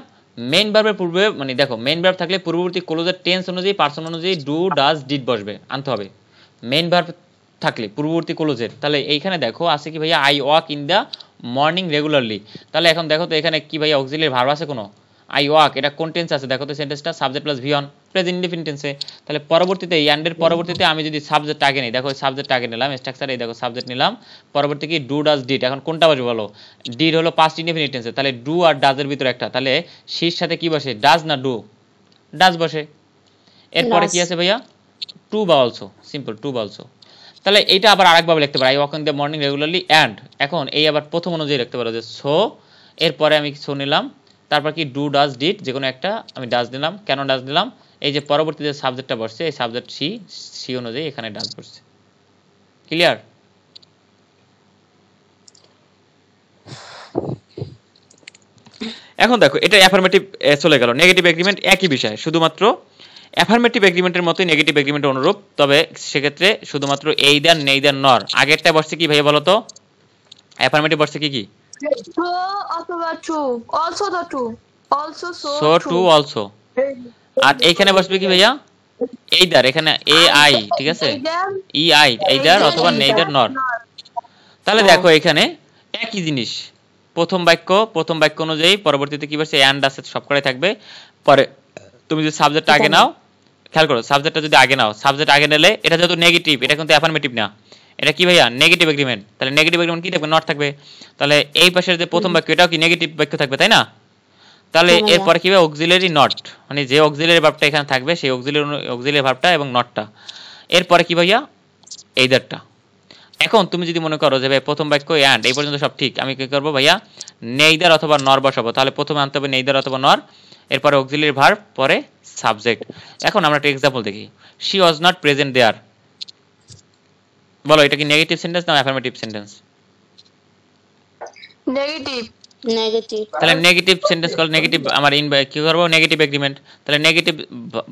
মেইন ভার্বের পূর্বে, মানে দেখো মেইন ভার্ব থাকলে পূর্ববর্তী ক্লোজের টেন্স অনুযায়ী পার্সন অনুযায়ী ডু ডাস ডিড বসবে, আনতে হবে। মেইন ভার্ব থাকলে পূর্ববর্তী ক্লোজের, তাহলে এইখানে দেখো আছে কি ভাইয়া? I walk in the morning regularly. তাহলে এখন দেখো তো এখানে কি ভাইয়া অক্সিলিয়ারি ভার্ব আছে কোনো? আই ওয়াক, এটা কোন টেন্স আছে দেখো তো সেন্টেন্সটা? Subject plus V one, present indefinite টেন্সে। তাহলে পরবর্তীতে এন্ডের পরবর্তীতে আমি যদি সাবজেক্ট আগে নিই, দেখো সাবজেক্ট আগে নিলাম স্ট্রাকচার, এই দেখো সাবজেক্ট নিলাম, পরবর্তী কি? Do does did. এখন কোনটা বসবে বলো? ডিড হলো পাস্ট ইনডেফিনিট টেন্সে, তাহলে ডু আর ডাজের ভিতরে একটা, তাহলে সির সাথে কি বসে? ডাজ না ডু? ডাজ বসে। এরপরে কি আছে ভাইয়া? টু বা অলসো, সিম্পল টু বা অলসো। তাহলে এইটা আবার আরেকভাবে লিখতে পারি, I walk in the morning regularly and. এখন এই আবার প্রথম অনুযায়ী লিখতে পারো যে সো, এরপরে আমি সো নিলাম, তারপর কি? ডু ডাজ ডিড, যে কোনো একটা আমি ডাজ নিলাম। কেন ডাজ নিলাম? এই যে পরবর্তীতে সাবজেক্টটা বসছে, এই সাবজেক্ট সি অনুযায়ী এখানে ডাজ বসছে। ক্লিয়ার? এখন দেখো এটা অ্যাফার্মেটিভ চলে গেল। নেগেটিভ এগ্রিমেন্ট একই বিষয়, শুধুমাত্র অ্যাফার্মেটিভ এগ্রিমেন্টের মতোই নেগেটিভ এগ্রিমেন্টের অনুরূপ, তবে সেক্ষেত্রে শুধুমাত্র এইদার নেইদার নর। আগেরটা বসছে কি ভাইয়া বলো তো? অ্যাফার্মেটিভ বসছে কি কি? So অথবা true, also the true, also so too also. আর এইখানে বসবে কি ভাইয়া? এইদার, এখানে এ আই, ঠিক আছে, ই আই, এইদার অথবা নেইদার নর। তাহলে দেখো এখানে একই জিনিস, প্রথম বাক্য অনুযায়ী পরবর্তীতে কি বসছে? অ্যান্ড আছে, সবকটাই থাকবে। পরে তুমি যদি সাবজেক্ট আগে নাও, খেয়াল করো সাবজেক্টটা যদি আগে নাও, সাবজেক্ট আগে নিলে এটা যেহেতু নেগেটিভ, এটা কিন্তু অ্যাফার্মেটিভ না, এটা কি ভাইয়া? Negative agreement. তাহলে নেগেটিভ এগ্রিমেন্ট কি থাকবে? নট থাকবে। তাহলে এই পাশের যে প্রথম বাক্য, এটাও কি নেগেটিভ বাক্য থাকবে, তাই না? তাহলে এরপরে কি হবে? অক্সিলিয়ারি নট, মানে যে অক্সিলিয়ারি ভার্বটা এখানে থাকবে সেই অক্সিলিয়ারি ভার্বটা এবং নটটা। এরপরে কি ভাইয়া? এইদারটা। এখন তুমি যদি মনে করো যে ভাই প্রথম বাক্য অ্যান্ড এই পর্যন্ত সব ঠিক, আমি কি করবো ভাইয়া? নেইদার অথবা নর বসাবো। তাহলে প্রথমে আনতে হবে নেইদার অথবা নর, এরপরে অক্সিলিয়ারি ভার্ব, পরে সাবজেক্ট। এখন আমরা একটা এক্সাম্পল দেখি। শি ওয়াজ নট প্রেজেন্ট দেয়ার। বলো এটা কি নেগেটিভ সেন্টেন্স না অ্যাফার্মেটিভ সেন্টেন্স? নেগেটিভ। নেগেটিভ। তাহলে নেগেটিভ সেন্টেন্স কল নেগেটিভ, আমার কি করবো? Negative agreement. তাহলে নেগেটিভ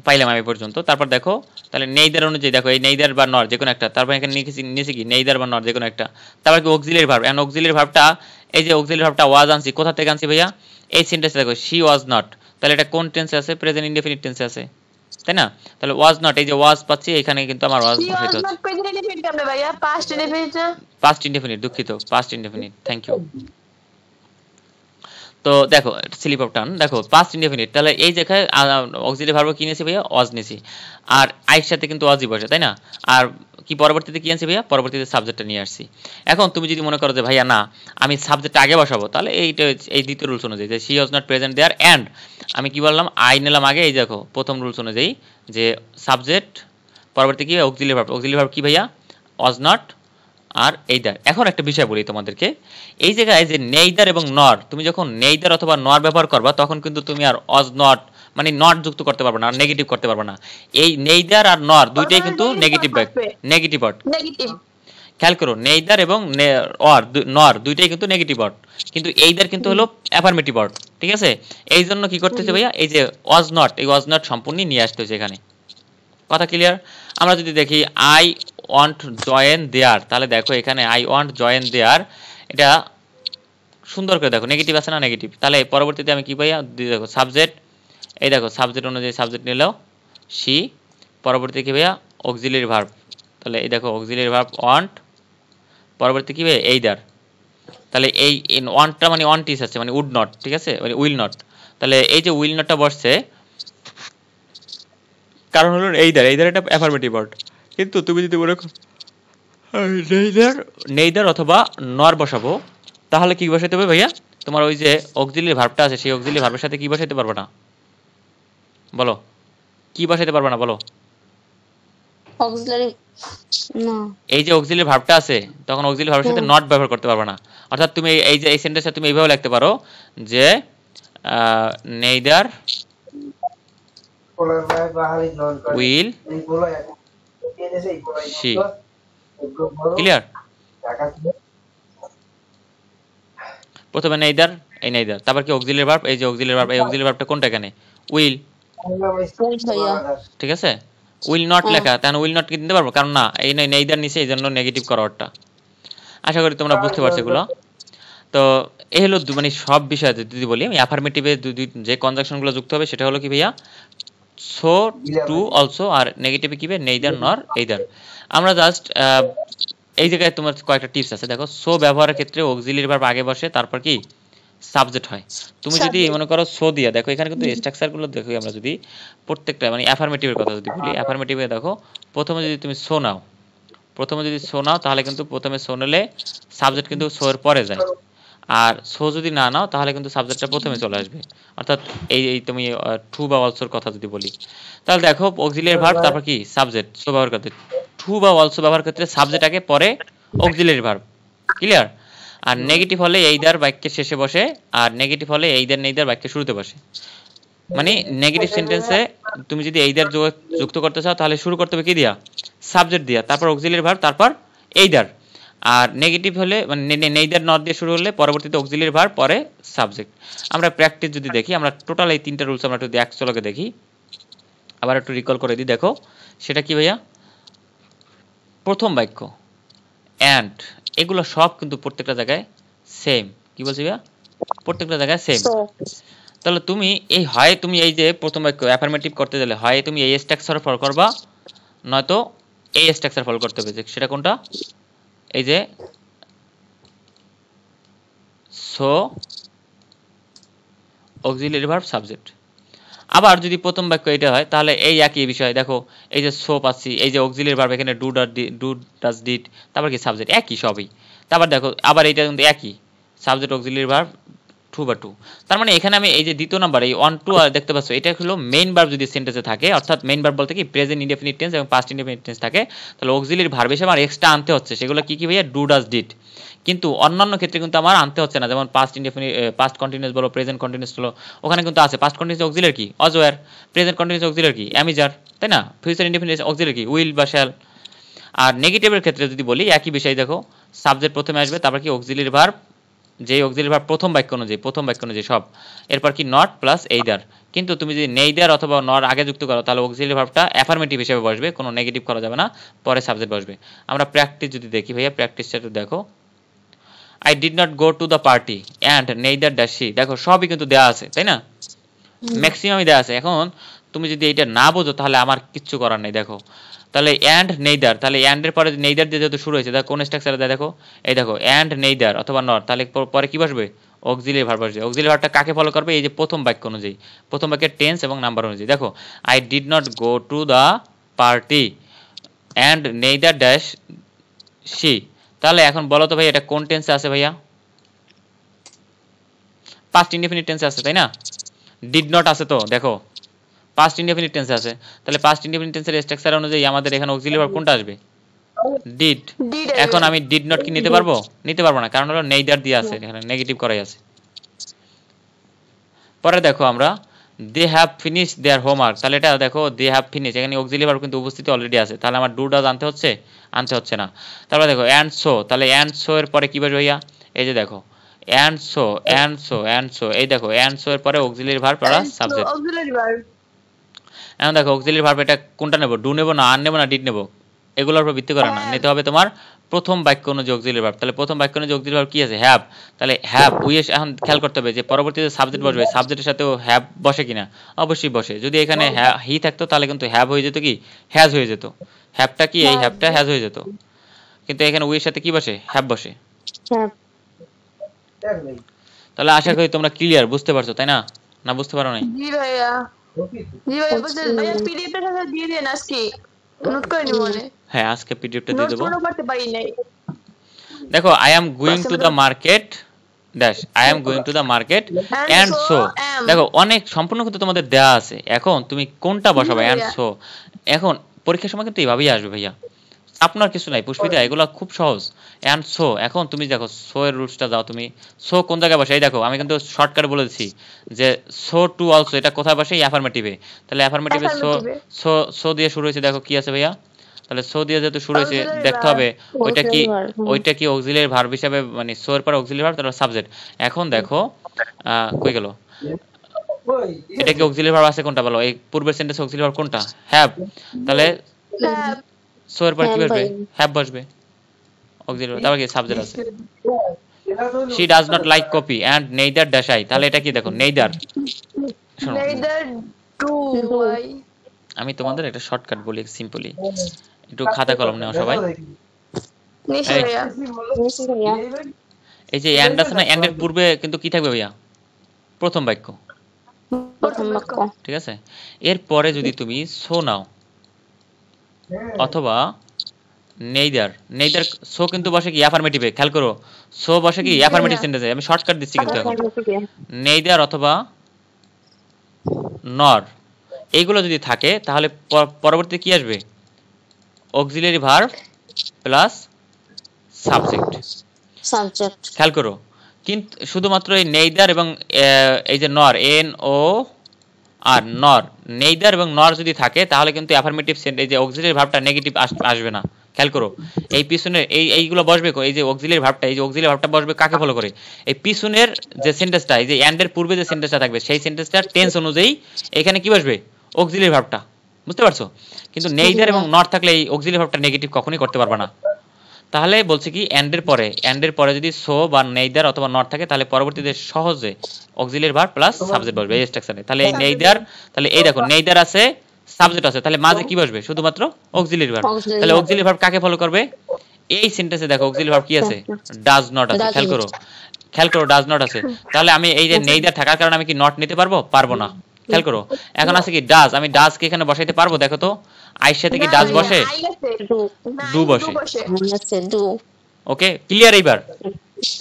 পাইলাম আমি পর্যন্ত। তারপর দেখো তাহলে নেইদার অনুযায়ী, দেখো এই নেইদার বা নর যে কোনো একটা, তারপর এখানে নিচে কি? নেইদার বা নর যে কোনো একটা। তারপর কি? Auxiliary verb. এন্ড অক্সিলিয়ারি ভার্বটা, এই যে অক্সিলিয়ারি ভার্বটা ওয়াজ আনছি, কোথা থেকে আনছি ভাইয়া? এই সেন্টেন্সে দেখো শি ওয়াজ নট, তাহলে এটা কোন টেন্সে আছে? প্রেজেন্ট ইনডেফিনিট টেন্সে আছে, তাই না? তাহলে ওয়াজ নট, এই যে ওয়াজ পাচ্ছি, এখানে কিন্তু আমার ওয়াজ She বসাইতে was হচ্ছে। not present indefinite কেমনে ভাইয়া? Past indefinite না? পাস্ট ইনডেফিনিট, দুঃখিত, পাস্ট ইনডেফিনিট, থ্যাংক ইউ। তো দেখো স্লিপ অফ টার্ন, দেখো পাস্ট ইনডেফিনিট, তাহলে এই জায়গায় অক্সিলিয়ারি ভার্ব কি নিয়েছি ভাইয়া? ওয়াজ নিয়েছি, আর আইয়ের সাথে কিন্তু ওয়াজই বসে, তাই না? আর কি পরবর্তীতে কি আনছি ভাইয়া? পরবর্তীতে সাবজেক্টটা নিয়ে আসছি। এখন তুমি যদি মনে করো যে ভাইয়া না আমি সাবজেক্ট আগে বসাবো, তাহলে এইটা এই দ্বিতীয় রুলস অনুযায়ী যে she was not present there and আমি কি বললাম? আই নিলাম আগে, এই দেখো প্রথম রুলস অনুযায়ী যে সাবজেক্ট, পরবর্তী কি? Auxiliary verb. অক্সিলিয়ারি ভার্ব কি ভাইয়া? ওয়াজ নট আর এইদার। এখন একটা বিষয় বলি তোমাদেরকে, এই জায়গায় যে নেইদার এবং নর, তুমি যখন নেইদার অথবা নর ব্যবহার করবা তখন কিন্তু তুমি আর অজ নট, মানে নট যুক্ত করতে পারবে না, আর নেগেটিভ করতে পারবে না। এই নেইদার আর নর দুইটাই কিন্তু negative back, negative word. Negative. খেয়াল করো নেইদার এবং নর দুইটাই কিন্তু নেগেটিভ ওয়ার্ড, কিন্তু এইদার কিন্তু হলো অ্যাফার্মেটিভ ওয়ার্ড, ঠিক আছে? এই জন্য কি করতেছে ভাইয়া? এই যে ওয়াজ নট, এই ওয়াজ নট সম্পূর্ণই নিয়ে আসতেছে এখানে। কথা ক্লিয়ার? আমরা যদি দেখি আই ওয়ান্ট জয়েন দেয়ার, তাহলে দেখো এখানে আই ওয়ান্ট জয়েন দেয়ার, এটা সুন্দর করে দেখো নেগেটিভ আছে না? নেগেটিভ। তাহলে পরবর্তীতে আমি কি পাইয়া? দেখো সাবজেক্ট, এই দেখো সাবজেক্ট অনুযায়ী সাবজেক্ট নিলেও সি, পরবর্তী কি ভাইয়া? Auxiliary verb. তাহলে এই দেখো অক্সিলিয়ারি ভার্ব ওয়ান্ট, পরবর্তী কি ভাইয়া? এইদার। তাহলে এই ওয়ানটা মানে ওয়ান টিস আছে মানে উড নট, ঠিক আছে, মানে উইল নট। তাহলে এই যে উইল নটটা বসছে কারণ হলো এইদার একটা অ্যাফার্মেটিভ ওয়ার্ড। কিন্তু তুমি যদি মনে করো নেইদার অথবা নর বসাবো, তাহলে কি বসাতে হবে ভাইয়া? তোমার ওই যে অক্সিলারি ভার্বটা আছে সেই অক্সিলারি ভার্বের সাথে কি বসাতে পারবে না? বলো, কি বসাতে পারবে না বলো? অক্সিলারি না, এই যে অক্সিলারি ভার্বটা আছে তখন অক্সিলারি ভার্বের সাথে নট ব্যবহার করতে পারবে না। অর্থাৎ তুমি এই যে এই সেন্টেন্সটা তুমি এইভাবে লিখতে পারো যে নেইদার উইল শি। ক্লিয়ার? প্রথমে নেইদার, এই নেইদার, তারপর কি অক্সিলারি ভার্ব, এই যে অক্সিলারি ভার্ব, এই অক্সিলারি ভার্বটা কোনটা এখানে? উইল, ভাইয়া। ঠিক আছে। উইল নট লেখা, তাহলে উইল নট কি দিতে পারবো? কারণ না, এই নেইদার নিচে, এই জন্য নেগেটিভ করা ওরটা। আশা করি তোমরা বুঝতে পারছো এগুলো। তো এই হলো মানে সব বিষয় যদি বলি আমি অ্যাফার্মেটিভে যে কনজাংশনগুলো যুক্ত হবে সেটা হলো কি ভাইয়া? সো, টু, অলসো, আর নেগেটিভে কি হবে? নেইদার নর এইদার। আমরা জাস্ট এই জায়গায় তোমার কয়েকটা টিপস আছে দেখো। সো ব্যবহারের ক্ষেত্রে অক্সিলারি ভার্ব আগে বসে, তারপর কি সাবজেক্ট হয়। তুমি যদি মনে করো সো দিয়া, দেখো এখানে কিন্তু স্ট্রাকচার গুলো দেখো, আমরা যদি প্রত্যেকটা মানে অ্যাফার্মেটিভের কথা যদি বলি, অ্যাফার্মেটিভে দেখো প্রথমে যদি তুমি সো নাও, তাহলে কিন্তু প্রথমে সো নিলে সাবজেক্ট কিন্তু সো এর পরে যায়। আর সো যদি না নাও তাহলে কিন্তু সাবজেক্টটা প্রথমে চলে আসবে। অর্থাৎ এই তুমি টু বা অলসোর কথা যদি বলি, তাহলে দেখো অক্সিলারি ভার্ব তারপর কি সাবজেক্ট। সো ব্যবহার করতে টু বা অলসো ব্যবহার ক্ষেত্রে সাবজেক্ট আগে পরে অক্সিলারি ভার্ব। ক্লিয়ার? আর নেগেটিভ হলে এইদার বাক্যের শেষে বসে, আর নেগেটিভ হলে এইদার নেইদার বাক্যের শুরুতে বসে। মানে নেগেটিভ সেন্টেন্সে তুমি যদি এইদার যুক্ত করতে চাও তাহলে শুরু করতে হবে কি দিয়া? সাবজেক্ট দিয়া, তারপর অক্সিলারি ভার্ব, তারপর এইদার। আর নেগেটিভ হলে মানে নেইদার নট দিয়ে শুরু হলে পরবর্তীতে অক্সিলারি ভার্ব, পরে সাবজেক্ট। আমরা প্র্যাকটিস যদি দেখি, আমরা টোটাল এই তিনটা রুলস আমরা একটু একচলকে দেখি, আবার একটু রিকল করে দিই। দেখো সেটা কি ভাইয়া? প্রথম বাক্য অ্যান্ড, এগুলো সব কিন্তু প্রত্যেকটা জায়গায় সেম। কি বলছি ভাইয়া? প্রত্যেকটা জায়গায় সেম। তাহলে তুমি তুমি এই যে প্রথম বাক্য অ্যাফার্মেটিভ করতে গেলে হয় তুমি এই স্ট্রাকচার ফলো করবা, নয়তো এই স্ট্রাকচার ফলো করতে হবে। সেটা কোনটা? এই যে সো, অক্সিলারি ভার্ব, সাবজেক্ট। আবার যদি প্রথম বাক্য এটা হয় তাহলে এই একই বিষয়। দেখো এই যে সো পাচ্ছি, এই যে অক্সিলারি ভার্ব এখানে ডু ডাজ ডিড, তারপর কি সাবজেক্ট, একই সবই। তারপর দেখো আবার এটা কিন্তু একই, সাবজেক্ট অক্সিলারি ভার্ব টু বা টু। তার মানে এখানে আমি এই যে দ্বিতীয় নাম্বার এই অন টু দেখতে পাচ্ছ, এটা হলো মেইন ভার্ব যদি সেন্টেন্সে থাকে, অর্থাৎ মেইন ভার্ব বলতে কি প্রেজেন্ট ইনডেফিনিট টেন্স এবং পাস্ট ইনডেফিনিট টেন্স থাকে, তাহলে অক্সিলারি ভার্ব হিসেবে আমার এক্সট্রা আনতে হচ্ছে। সেগুলো কি কি ভাইয়া? Do does did. কিন্তু অন্যান্য ক্ষেত্রে কিন্তু আমার আনতে হচ্ছে না, যেমন পাস্ট ইনডেফিনিট, পাস্ট কন্টিনিউয়াস বলো, প্রেজেন্ট কন্টিনিউয়াস বলো, ওখানে কিন্তু আছে পাস্ট কন্টিনিউয়াস অক্সিলারি কি? অজওয়ার। প্রেজেন্ট কন্টিনিউয়াস অক্সিলারি কি? অ্যামিজার, তাই না? ফিউচার ইনডেফিনিট অক্সিলারি কি? উইল বা শ্যাল। আর নেগেটিভের ক্ষেত্রে যদি বলি একই বিষয়, দেখো সাবজেক্ট প্রথমে আসবে, তারপর কি অক্সিলারি ভার্ব, যে অক্সিলারি ভার্ব প্রথম বাক্য অনুযায়ী সব, এরপর কি নট প্লাস এইদার। কিন্তু তুমি যদি নেইদার অথবা নট আগে যুক্ত করো তাহলে অক্সিলারি ভার্বটা অ্যাফার্মেটিভ হিসেবে বসবে, কোনো নেগেটিভ করা যাবে না, পরে সাবজেক্ট বসবে। আমরা প্র্যাকটিস যদি দেখি ভাইয়া, প্র্যাকটিসটা একটু দেখো। I did not go to the party and neither dash she. দেখো সবই কিন্তু দেওয়া আছে, তাই না? ম্যাক্সিমামই দেওয়া আছে। এখন তুমি যদি এটা না বোঝো তাহলে আমার কিচ্ছু করার নেই। দেখো তাহলে অ্যান্ড নেইদার, তাহলে অ্যান্ডের পরে নেইদার দিয়ে যেহেতু শুরু হয়েছে, দেখো কোন স্ট্রাকচারে দেয়, দেখো এই দেখো অ্যান্ড নেইদার অথবা নট, তাহলে পরে কি বসবে? অক্সিলারি ভার্ব বসবে। অক্সিলারি ভার্বটা কাকে ফলো করবে? এই যে প্রথম বাক্য অনুযায়ী, প্রথম বাক্যের টেন্স এবং নাম্বার অনুযায়ী। দেখো I did not go to the party and neither dash she. তাহলে এখন বলো তো ভাই এটা কোন টেন্সে আছে ভাইয়া? পাস্ট ইনডেফিনিট টেন্সে আছে, তাই না? ডিড নট আছে তো, দেখো পাস্ট ইনডেফিনিট টেন্সে আছে, তাহলে পাস্ট ইনডেফিনিট টেন্সের স্ট্রাকচার অনুযায়ী আমাদের এখানে অক্সিলারি ভার্ব কোনটা আসবে? ডিড। এখন আমি ডিড নট কি নিতে পারবো? নিতে পারবো না, কারণ হলো নেইদার দিয়ে আছে, এখানে নেগেটিভ করাই আছে। পরে দেখো আমরা they have finish their homework, তাহলে এটা দেখো দে হ্যাভ ফিনিশ, এখানে অক্সিলারি ভার্ব কিন্তু উপস্থিতি অলরেডি আছে, তাহলে আমার ডু ডাজ আনতে হচ্ছে না। তারপরে দেখো অ্যান্ড সো, তাহলে অ্যান্ড সো এর পরে কি বসবে ভাইয়া? এই যে দেখো অ্যান্ড সো, এই দেখো অ্যান্ড সো এর পরে অক্সিলারি ভার্ব প্লাস সাবজেক্ট। এখন দেখো অক্সিলারি ভার্ব এটা কোনটা নেব? ডু নেব না আর নেব না ডিড নেব? এগুলোর উপর ভিত্তি করে না, নিতে হবে তোমার প্রথম বাক্য অনুযায়ী অক্সিলারি ভার্ব। তাহলে প্রথম বাক্য অনুযায়ী অক্সিলারি ভার্ব কি আছে? হ্যাভ। তাহলে হ্যাভ উইশ, এখন খেয়াল করতে হবে যে পরবর্তীতে সাবজেক্ট বসবে, সাবজেক্টের সাথেও হ্যাভ বসে কিনা? অবশ্যই বসে। যদি এখানে হি থাকতো তাহলে কিন্তু হ্যাভ হয়ে যেত কি? হ্যাজ হয়ে যেত। হ্যাভটা কি? এই হ্যাভটা হ্যাজ হয়ে যেত। কিন্তু এখানে উইয়ের সাথে কি বসে? হ্যাভ বসে। তাহলে আশা করি তোমরা ক্লিয়ার, বুঝতে পারছো তাই না? না বুঝতে পারো নাই? জি ভাইয়া বলতে ভাইয়া পিডিএফ টা দিয়ে দেন আজকে নোট করে নিব মনে হ্যাঁ, আজকে পিডিএফটা দিয়ে নোট দেবো। পুরো করতে পারি নাই দেখো, I am going to the market dash, I am going to the market and so. দেখো, অনেক সম্পূর্ণ কিন্তু তোমাদের দেয়া আছে, এখন তুমি কোনটা বসাবে? And so. এখন পরীক্ষার সময় কিন্তু এইভাবেই আসবে ভাইয়া, আপনার কিছু নাই পুষ্পিতা, এগুলো খুব সহজ। অ্যান্ড সো, এখন তুমি দেখো সো এর রুলসটা দাও তুমি। সো কোন জায়গায় বসে? এই দেখো, আমি কিন্তু শর্টকাট বলে দিচ্ছি যে সো টু অলসো, এটা কোথায় বসে? অ্যাফার্মেটিভে। তাহলে অ্যাফার্মেটিভে সো সো সো দিয়ে শুরু হয়েছে, দেখো কি আছে ভাইয়া? তাহলে সো দিয়ে যেহেতু শুরু হয়েছে, দেখতে হবে ওইটা কি অক্সিলিয়ারি ভার্ব হিসাবে, মানে সো এর পর অক্সিলিয়ারি ভার্ব তারপর সাবজেক্ট। এখন দেখো কই গেল, এটা কি অক্সিলিয়ারি ভার্ব আছে কোনটা বলো? এই পূর্বের সেন্টেন্সে অক্সিলিয়ারি ভার্ব কোনটা? হ্যাভ। তাহলে সো এর পর কি বসবে? হ্যাভ বসবে অক্সিলিয়ারি ভার্ব, তারপর কি সাবজেক্ট আছে। She does not like coffee and neither dash I, তাহলে এটা কি? দেখো নেইদার। শোনো, নেইদার টু ওয়াই। আমি তোমাদের একটা শর্টকাট বলি সিম্পলি, একটু খাতা কলম নাও সবাই। নিশ্চয় ভাইয়া এই যে এন্ড আছে না, এন্ডের পূর্বে কিন্তু কি থাকবে ভাইয়া? প্রথম বাক্য, প্রথম বাক্য। ঠিক আছে? এর পরে যদি তুমি সো নাও অথবা নেইদার, নেইদার সো কিন্তু বসে কি অ্যাফার্মেটিভে, খেয়াল করো সো বসে কি অ্যাফার্মেটিভ সেন্টেন্সে, আমি শর্টকাট দিচ্ছি কিন্তু এখন। নেইদার অথবা নর, এইগুলো যদি থাকে তাহলে পরবর্তীতে কি আসবে? Auxiliary verb plus subject. খেয়াল করো, কিন্তু শুধুমাত্র এই নেইদার এবং এই যে নর, এন ও আর নর, নেইদার এবং নর যদি থাকে তাহলে কিন্তু অ্যাফার্মেটিভ সেন্টেন্স, এই যে অক্সিলিয়ারি ভার্বটা নেগেটিভ আসবে না। খেয়াল করো, এই পিছনের এইগুলো বসবে, এই যে অক্সিলিয়ারি ভার্বটা, এই যে অক্সিলিয়ারি ভার্বটা বসবে কাকে ফলো করে? এই পিছনের যে সেন্টেন্সটা, এই যে এন্ডের পূর্বে যে সেন্টেন্সটা থাকবে সেই সেন্টেন্সটার টেন্স অনুযায়ী এখানে কি বসবে? অক্সিলিয়ারি ভার্বটা। বুঝতে পারছো? কিন্তু নেইদার এবং নট থাকলে এই অক্সিলিয়ারি ভার্বটা নেগেটিভ কখনোই করতে পারবে না। তাহলে বলছে কি, এন্ডের পরে যদি সো বা নেইদার অথবা নট থাকে তাহলে পরবর্তীতে সহজে অক্সিলিয়ারি ভার্ব প্লাস সাবজেক্ট বসবে এই স্ট্রাকচারে। তাহলে এই নেইদার, তাহলে এই দেখো নেইদার আছে, সাবজেক্ট আছে, তাহলে মাঝে কি বসবে? শুধুমাত্র অক্সিলিয়ারি ভার্ব। তাহলে অক্সিলিয়ারি ভার্ব কাকে ফলো করবে? এই সেন্টেন্সে দেখো অক্সিলিয়ারি ভার্ব কি আছে? ডাজ নট আছে। খেয়াল করো ডাজ নট আছে। তাহলে আমি এই যে নেইদার থাকার কারণে আমি কি নট নিতে পারবো? পারবো না। খেয়াল করো, এখন আছে কি ডাজ, আমি ডাজ কে এখানে বসাইতে পারবো? দেখো তো আইর সাথে কি ডাজ বসে? ডু বসে। ওকে, ক্লিয়ার এইবার?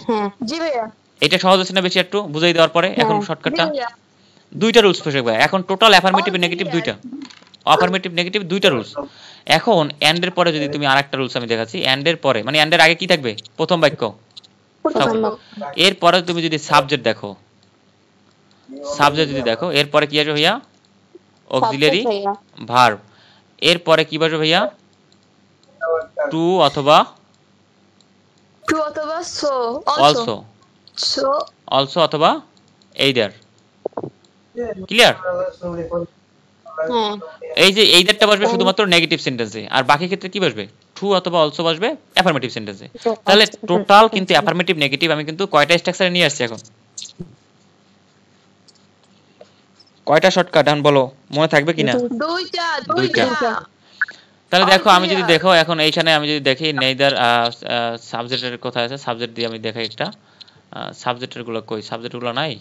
হ্যাঁ জি ভাইয়া। এটা সহজ আছে না বেশি একটু বুঝাই দেওয়ার পরে? এখন শর্টকাটটা দুইটা রুলস বসে ভাই, এখন টোটাল অ্যাফার্মেটিভ নেগেটিভ দুইটা, অ্যাফার্মেটিভ নেগেটিভ দুইটা রুলস। এখন এন্ডের পরে যদি তুমি আরেকটা রুলস আমি দেখাচ্ছি, এন্ডের পরে মানে এন্ডের আগে কি থাকবে? প্রথম বাক্য। এরপরে তুমি যদি সাবজেক্ট দেখো, সাবজেক্ট যদি দেখো এরপরে কি আসবে ভাইয়া? Auxiliary verb. এরপরে কি বসবে ভাইয়া? টু অথবা সো, অলসো, অলসো অথবা এইদার। ক্লিয়ার? এই যে এইদারটা বসবে শুধুমাত্র নেগেটিভ সেন্টেন্সে, আর বাকি ক্ষেত্রে কি বসবে? টু অথবা অলসো বসবে অ্যাফার্মেটিভ সেন্টেন্সে। তাহলে টোটাল কিন্তু অ্যাফার্মেটিভ নেগেটিভ আমি কিন্তু কয়টা স্ট্রাকচারে নিয়ে আসছি এখন? কয়টা শর্টকাট এখন বলো, মনে থাকবে কিনা? দুইটা। তাহলে দেখো, আমি যদি দেখো এখন এইখানে আমি যদি দেখি নেইদার সাবজেক্টের কোথায় আছে, সাবজেক্ট দিয়ে আমি দেখাই একটা। সাবজেক্টের গুলো কই? সাবজেক্ট গুলো নাই।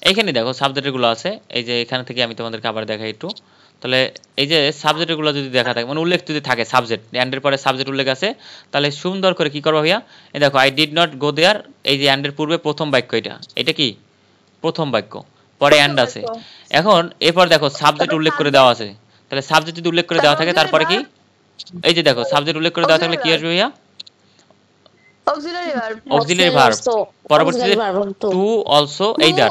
এইখানে দেখো সাবজেক্টের গুলো আছে, এই যে এখান থেকে আমি তোমাদেরকে আবার দেখাই একটু। তাহলে এই যে সাবজেক্টের গুলো যদি দেখা থাকে, মানে উল্লেখ যদি থাকে, সাবজেক্ট এন্ডের পরে সাবজেক্ট উল্লেখ আছে, তাহলে সুন্দর করে কি করবো ভাইয়া? এই দেখো আই ডিড নট গো দেয়ার, এই যে এন্ডের পূর্বে প্রথম বাক্য, এটা কি প্রথম বাক্য, পরে এন্ড আছে। এখন এরপর দেখো সাবজেক্ট উল্লেখ করে দেওয়া আছে, তাহলে সাবজেক্ট যদি উল্লেখ করে দেওয়া থাকে তারপরে কি? এই যে দেখো সাবজেক্ট উল্লেখ করে দেওয়া থাকলে কি আসবে ভাইয়া? Auxiliary verb. পরবর্তীতে too also either,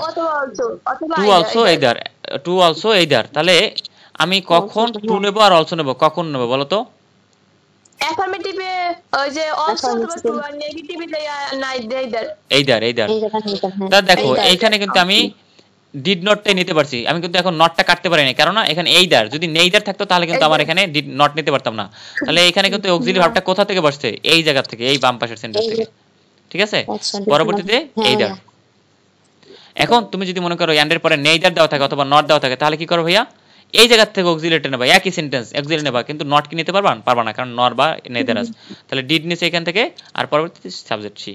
too also either. তাহলে আমি কখন টু নেব আর অলসো নেব, কখন নেব বলো তো? অ্যাফার্মেটিভে ওই যে অলসো অথবা টু, আর নেগেটিভে এইদার। তা দেখো এইখানে কিন্তু আমি ডিড নটটাই নিতে পারছি, আমি কিন্তু এখন নটটা কাটতে পারি না, কারণ এখানে এইদার, যদি নেইদার থাকতো তাহলে কিন্তু আমার এখানে ডিড নট নিতে পারতাম না। তাহলে এখানে কিন্তু অক্সিলিয়ারি ভার্বটা কোথা থেকে বসছে? এই জায়গা থেকে, এই বাম পাশের সেন্টেন্স থেকে। ঠিক আছে? পরবর্তীতে এইদার। এখন তুমি যদি মনে করো এন্ডের পরে নেইদার দেওয়া থাকে অথবা নট দেওয়া থাকে, তাহলে কি করো ভাইয়া? এই জায়গা থেকে অক্সিলারি নেবা, একই সেন্টেন্স অক্সিলারি নেবা, কিন্তু নট কি নিতে পারবা? পারবা না, কারণ নর বা নেদার আছে। তাহলে ডিড নিছে এখান থেকে, আর পরবর্তীতে সাবজেক্ট সি।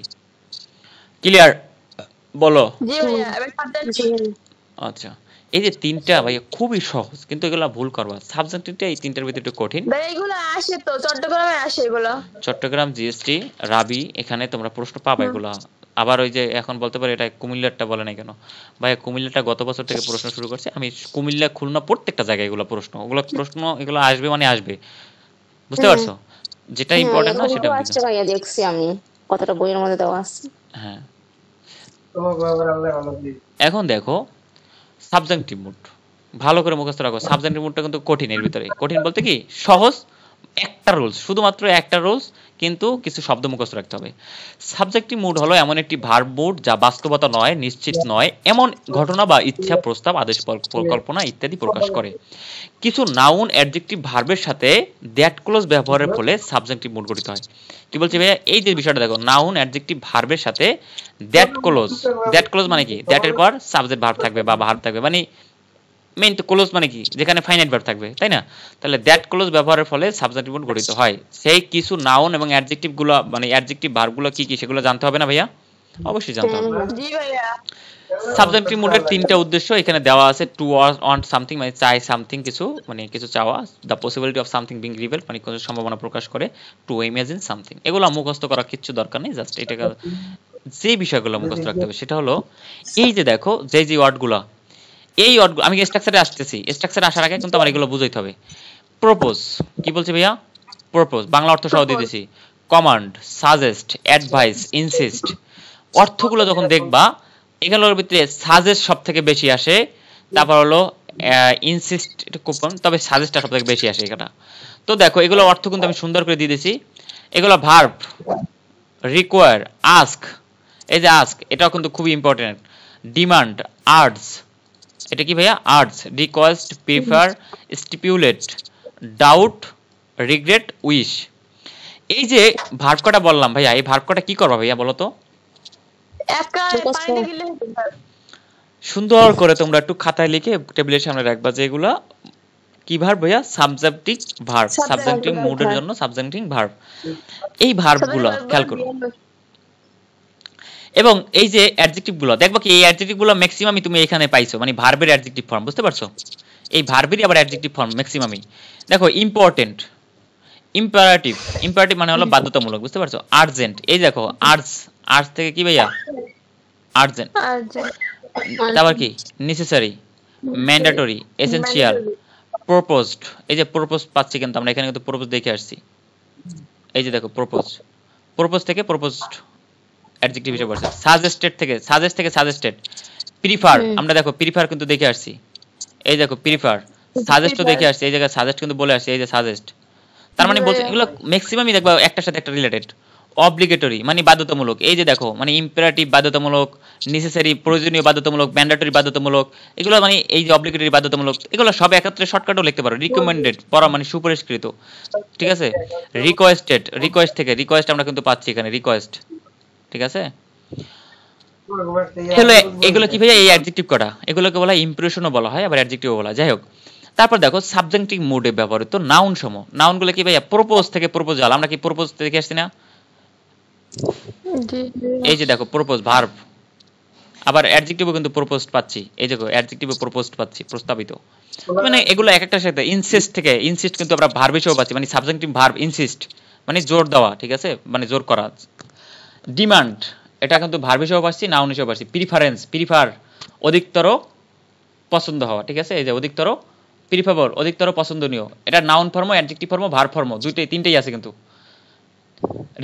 ক্লিয়ার? বলো। জি ভাইয়া এবার সাবজেক্ট জি আচ্ছা, এই যে তিনটা ভাইয়া খুবই সহজ, কিন্তু এগুলা ভুল করবা। সাবজেক্টিভটা এই তিনটার ভিতরে একটু কঠিন। ভাই এগুলো আসে তো চট্টগ্রামে আসে এগুলো। চট্টগ্রাম, জিএসটি, রাবি, এখানে তোমরা প্রশ্ন পাবা এগুলা। আবার ওই যে এখন বলতে পারি এটা কুমিল্লারটা বলে নাই কেন ভাইয়া, কুমিল্লাটা গত বছর থেকে প্রশ্ন শুরু করছে। আমি কুমিল্লা, খুলনা প্রত্যেকটা জায়গায় এগুলো প্রশ্ন, এগুলো আসবে মানে আসবে, বুঝতে পারছো? যেটা হ্যাঁ ইম্পর্টেন্ট না এরকম সেটা তো দিবা। আসছে ভাইয়া, দেখছি আমি কতটা বইয়ের মধ্যে দেওয়া আছে। হ্যাঁ, এখন দেখো সাবজেক্টিভ মুড ভালো করে মুখস্থ রাখো। সাবজেক্টিভ মুডটা কিন্তু কঠিন, এর ভিতরে কঠিন বলতে কি সহজ, একটা রুলস, শুধুমাত্র একটা রুলস, কিন্তু কিছু শব্দ মুখস্থ রাখতে হবে। সাবজেক্টিভ মুড হলো এমন একটি ভার্ব মুড যা বাস্তবতা নয়, নিশ্চিত নয় এমন ঘটনা বা ইচ্ছা, প্রস্তাব, আদেশ, পরিকল্পনা ইত্যাদি প্রকাশ করে। কিছু নাউন অ্যাডজেক্টিভ ভার্বের সাথে দ্যাট ক্লোজ ব্যবহারের ফলে সাবজেক্টিভ মুড গঠিত হয়। কি বলছি ভাইয়া, এই যে বিষয়টা দেখো, নাউন অ্যাডজেক্টিভ ভার্বের সাথে দ্যাট ক্লোজ মানে কি, দ্যাটের পর সাবজেক্ট ভার্ব থাকবে বা ভার্ব থাকবে, মানে মেইন তো ক্লোজ মানে কি, যেখানে ফাইনাইট ভার্ব থাকবে, তাই না? তাহলে দ্যাট ক্লোজ ব্যবহারের ফলে সাবজেক্টিভ মুড গঠিত হয়। সেই কিছু নাউন এবং অ্যাডজেক্টিভ গুলো, মানে অ্যাডজেক্টিভ ভার্ব গুলো কি কি সেগুলো জানতে হবে না ভাইয়া? অবশ্যই জানতে হবে। জি ভাইয়া সাবজেক্টিভ মুডের তিনটা উদ্দেশ্য এখানে দেওয়া আছে। টু ওয়ান্ট সামথিং মানে চাই সামথিং, কিছু মানে কিছু চাওয়া। The possibility of something being reveal মানে কোনো সম্ভাবনা প্রকাশ করে। টু ইমাজিন সামথিং, এগুলো মুখস্থ করার কিচ্ছু দরকার নেই, জাস্ট এটাকে যে বিষয়গুলো মুখস্থ রাখতে হবে সেটা হলো এই যে দেখো যে ওয়ার্ডগুলো, এই ওয়ার্ডগুলো আমি স্ট্রাকচারে আসতেছি, স্ট্রাকচারে আসার আগে কিন্তু আমার এগুলো বুঝাইতে হবে। প্রপোজ, কি বলছি ভাইয়া? প্রপোজ বাংলা অর্থ সহ দিয়ে দিছি। কমান্ড, সাজেস্ট, অ্যাডভাইস, ইনসিস্ট, অর্থগুলো যখন দেখবা এগুলোর ভিতরে সাজেস্ট সব থেকে বেশি আসে, তারপর হলো ইনসিস্ট একটু কম, তবে সাজেস্টটা সব থেকে বেশি আসে এখানে। তো দেখো এগুলো অর্থ কিন্তু আমি সুন্দর করে দিয়ে দিয়েছি। এগুলো ভার্ব, রিকোয়ার, আস্ক, এই যে আস্ক এটাও কিন্তু খুবই ইম্পর্টেন্ট। ডিমান্ড, আর্টস, এটা কি ভাইয়া? Arts, request, prefer, stipulate, doubt, regret, wish. এই যে ভার্ব কটা বললাম ভাইয়া, এই ভার্ব কটা কি করবা ভাইয়া বলো তো? একা মুখস্থ। পানিতে গেলে সুন্দর করে তোমরা একটু খাতায় লিখে টেবিলের সামনে রাখবা যে এগুলা কি ভার্ব ভাইয়া? সাবজেক্টিভ ভার্ব, সাবজেক্টিভ মুডের জন্য সাবজেক্টিভ ভার্ব। এই ভার্বগুলো খেয়াল করো। এবং এই যে অ্যাডজেক্টিভ গুলো দেখবা কি, এই অ্যাডজেক্টিভ গুলো ম্যাক্সিমামই তুমি এখানে পাইছো, মানে ভার্বের অ্যাডজেক্টিভ ফর্ম, বুঝতে পারছো? এই ভার্বেরই আবার অ্যাডজেক্টিভ ফর্ম ম্যাক্সিমামই। দেখো ইম্পর্টেন্ট, ইম্পারেটিভ, ইম্পারেটিভ মানে হলো বাধ্যতামূলক, বুঝতে পারছো? আর্জেন্ট, এই দেখো আর্টস, আর্টস থেকে কি ভাইয়া? আর্জেন্ট। তারপর কি? নেসেসারি, ম্যান্ডেটরি, এসেনশিয়াল, প্রপোজড, এই যে প্রপোজ পাচ্ছি কিন্তু আমরা এখানে কিন্তু প্রপোজ দেখে আসছি। এই যে দেখো প্রপোজ, প্রপোজ থেকে প্রপোজড অ্যাডজেক্টিভ হিসেবে বলছে। সাজেস্টেড থেকে, সাজেস্ট থেকে সাজেস্টেড। প্রিফার, আমরা দেখো প্রিফার কিন্তু দেখে আসছি, এই দেখো প্রিফার। সাজেস্টও দেখে আসছি, এই জায়গায় সাজেস্ট কিন্তু বলে আসছি, এই যে সাজেস্ট। তার মানে বলছে এগুলো ম্যাক্সিমামই দেখবা একটার সাথে একটা রিলেটেড। অব্লিগেটরি মানে বাধ্যতামূলক, এই যে দেখো মানে ইম্পারেটিভ বাধ্যতামূলক, নেসেসারি প্রয়োজনীয় বাধ্যতামূলক, ম্যান্ডেটরি বাধ্যতামূলক, এগুলো মানে এই যে অব্লিগেটরি বাধ্যতামূলক, এগুলো সব একত্রে শর্টকাটও লিখতে পারো। রিকমেন্ডেড পড়া মানে সুপরিষ্কৃত, ঠিক আছে? রিকোয়েস্টেড, রিকোয়েস্ট থেকে, রিকোয়েস্ট আমরা কিন্তু পাচ্ছি এখানে, রিকোয়েস্ট, ঠিক আছে? হলো এগুলো কি ভাইয়া? এই অ্যাডজেক্টিভ কটা, এগুলোকে বলা হয় ইমপ্রেশনও বলা হয়, আবার অ্যাডজেক্টিভও বলা হয়। যাই হোক, তারপর দেখো সাবজেক্টিভ মুডে ব্যবহৃত নাউন সমূহ। নাউনগুলো কি ভাইয়া? প্রপোজ থেকে প্রপোজাল, আমরা কি প্রপোজ দেখে আসছি না? এই যে দেখো প্রপোজ ভার্ব, আবার অ্যাডজেক্টিভও কিন্তু প্রপোজড পাচ্ছি, এই দেখো অ্যাডজেক্টিভও প্রপোজড পাচ্ছি, প্রস্তাবিত। মানে এগুলো এক একটার সাথে, ইনসিস্ট থেকে, ইনসিস্ট কিন্তু আমরা ভার্ব হিসেবে পাচ্ছি, মানে সাবজেক্টিভ ভার্ব ইনসিস্ট মানে জোর দেওয়া, ঠিক আছে? মানে জোর করা। ডিমান্ড, এটা কিন্তু ভার্ব হিসেবে পাচ্ছি, নাউন হিসেবে পাচ্ছি। প্রিফারেন্স, প্রিফার অধিকতর পছন্দ হওয়া, ঠিক আছে? এই যে অধিকতর, প্রিফেবর অধিকতর পছন্দনীয়, এটা noun form, adjective form, verb form, দুইটাই তিনটেই আছে কিন্তু।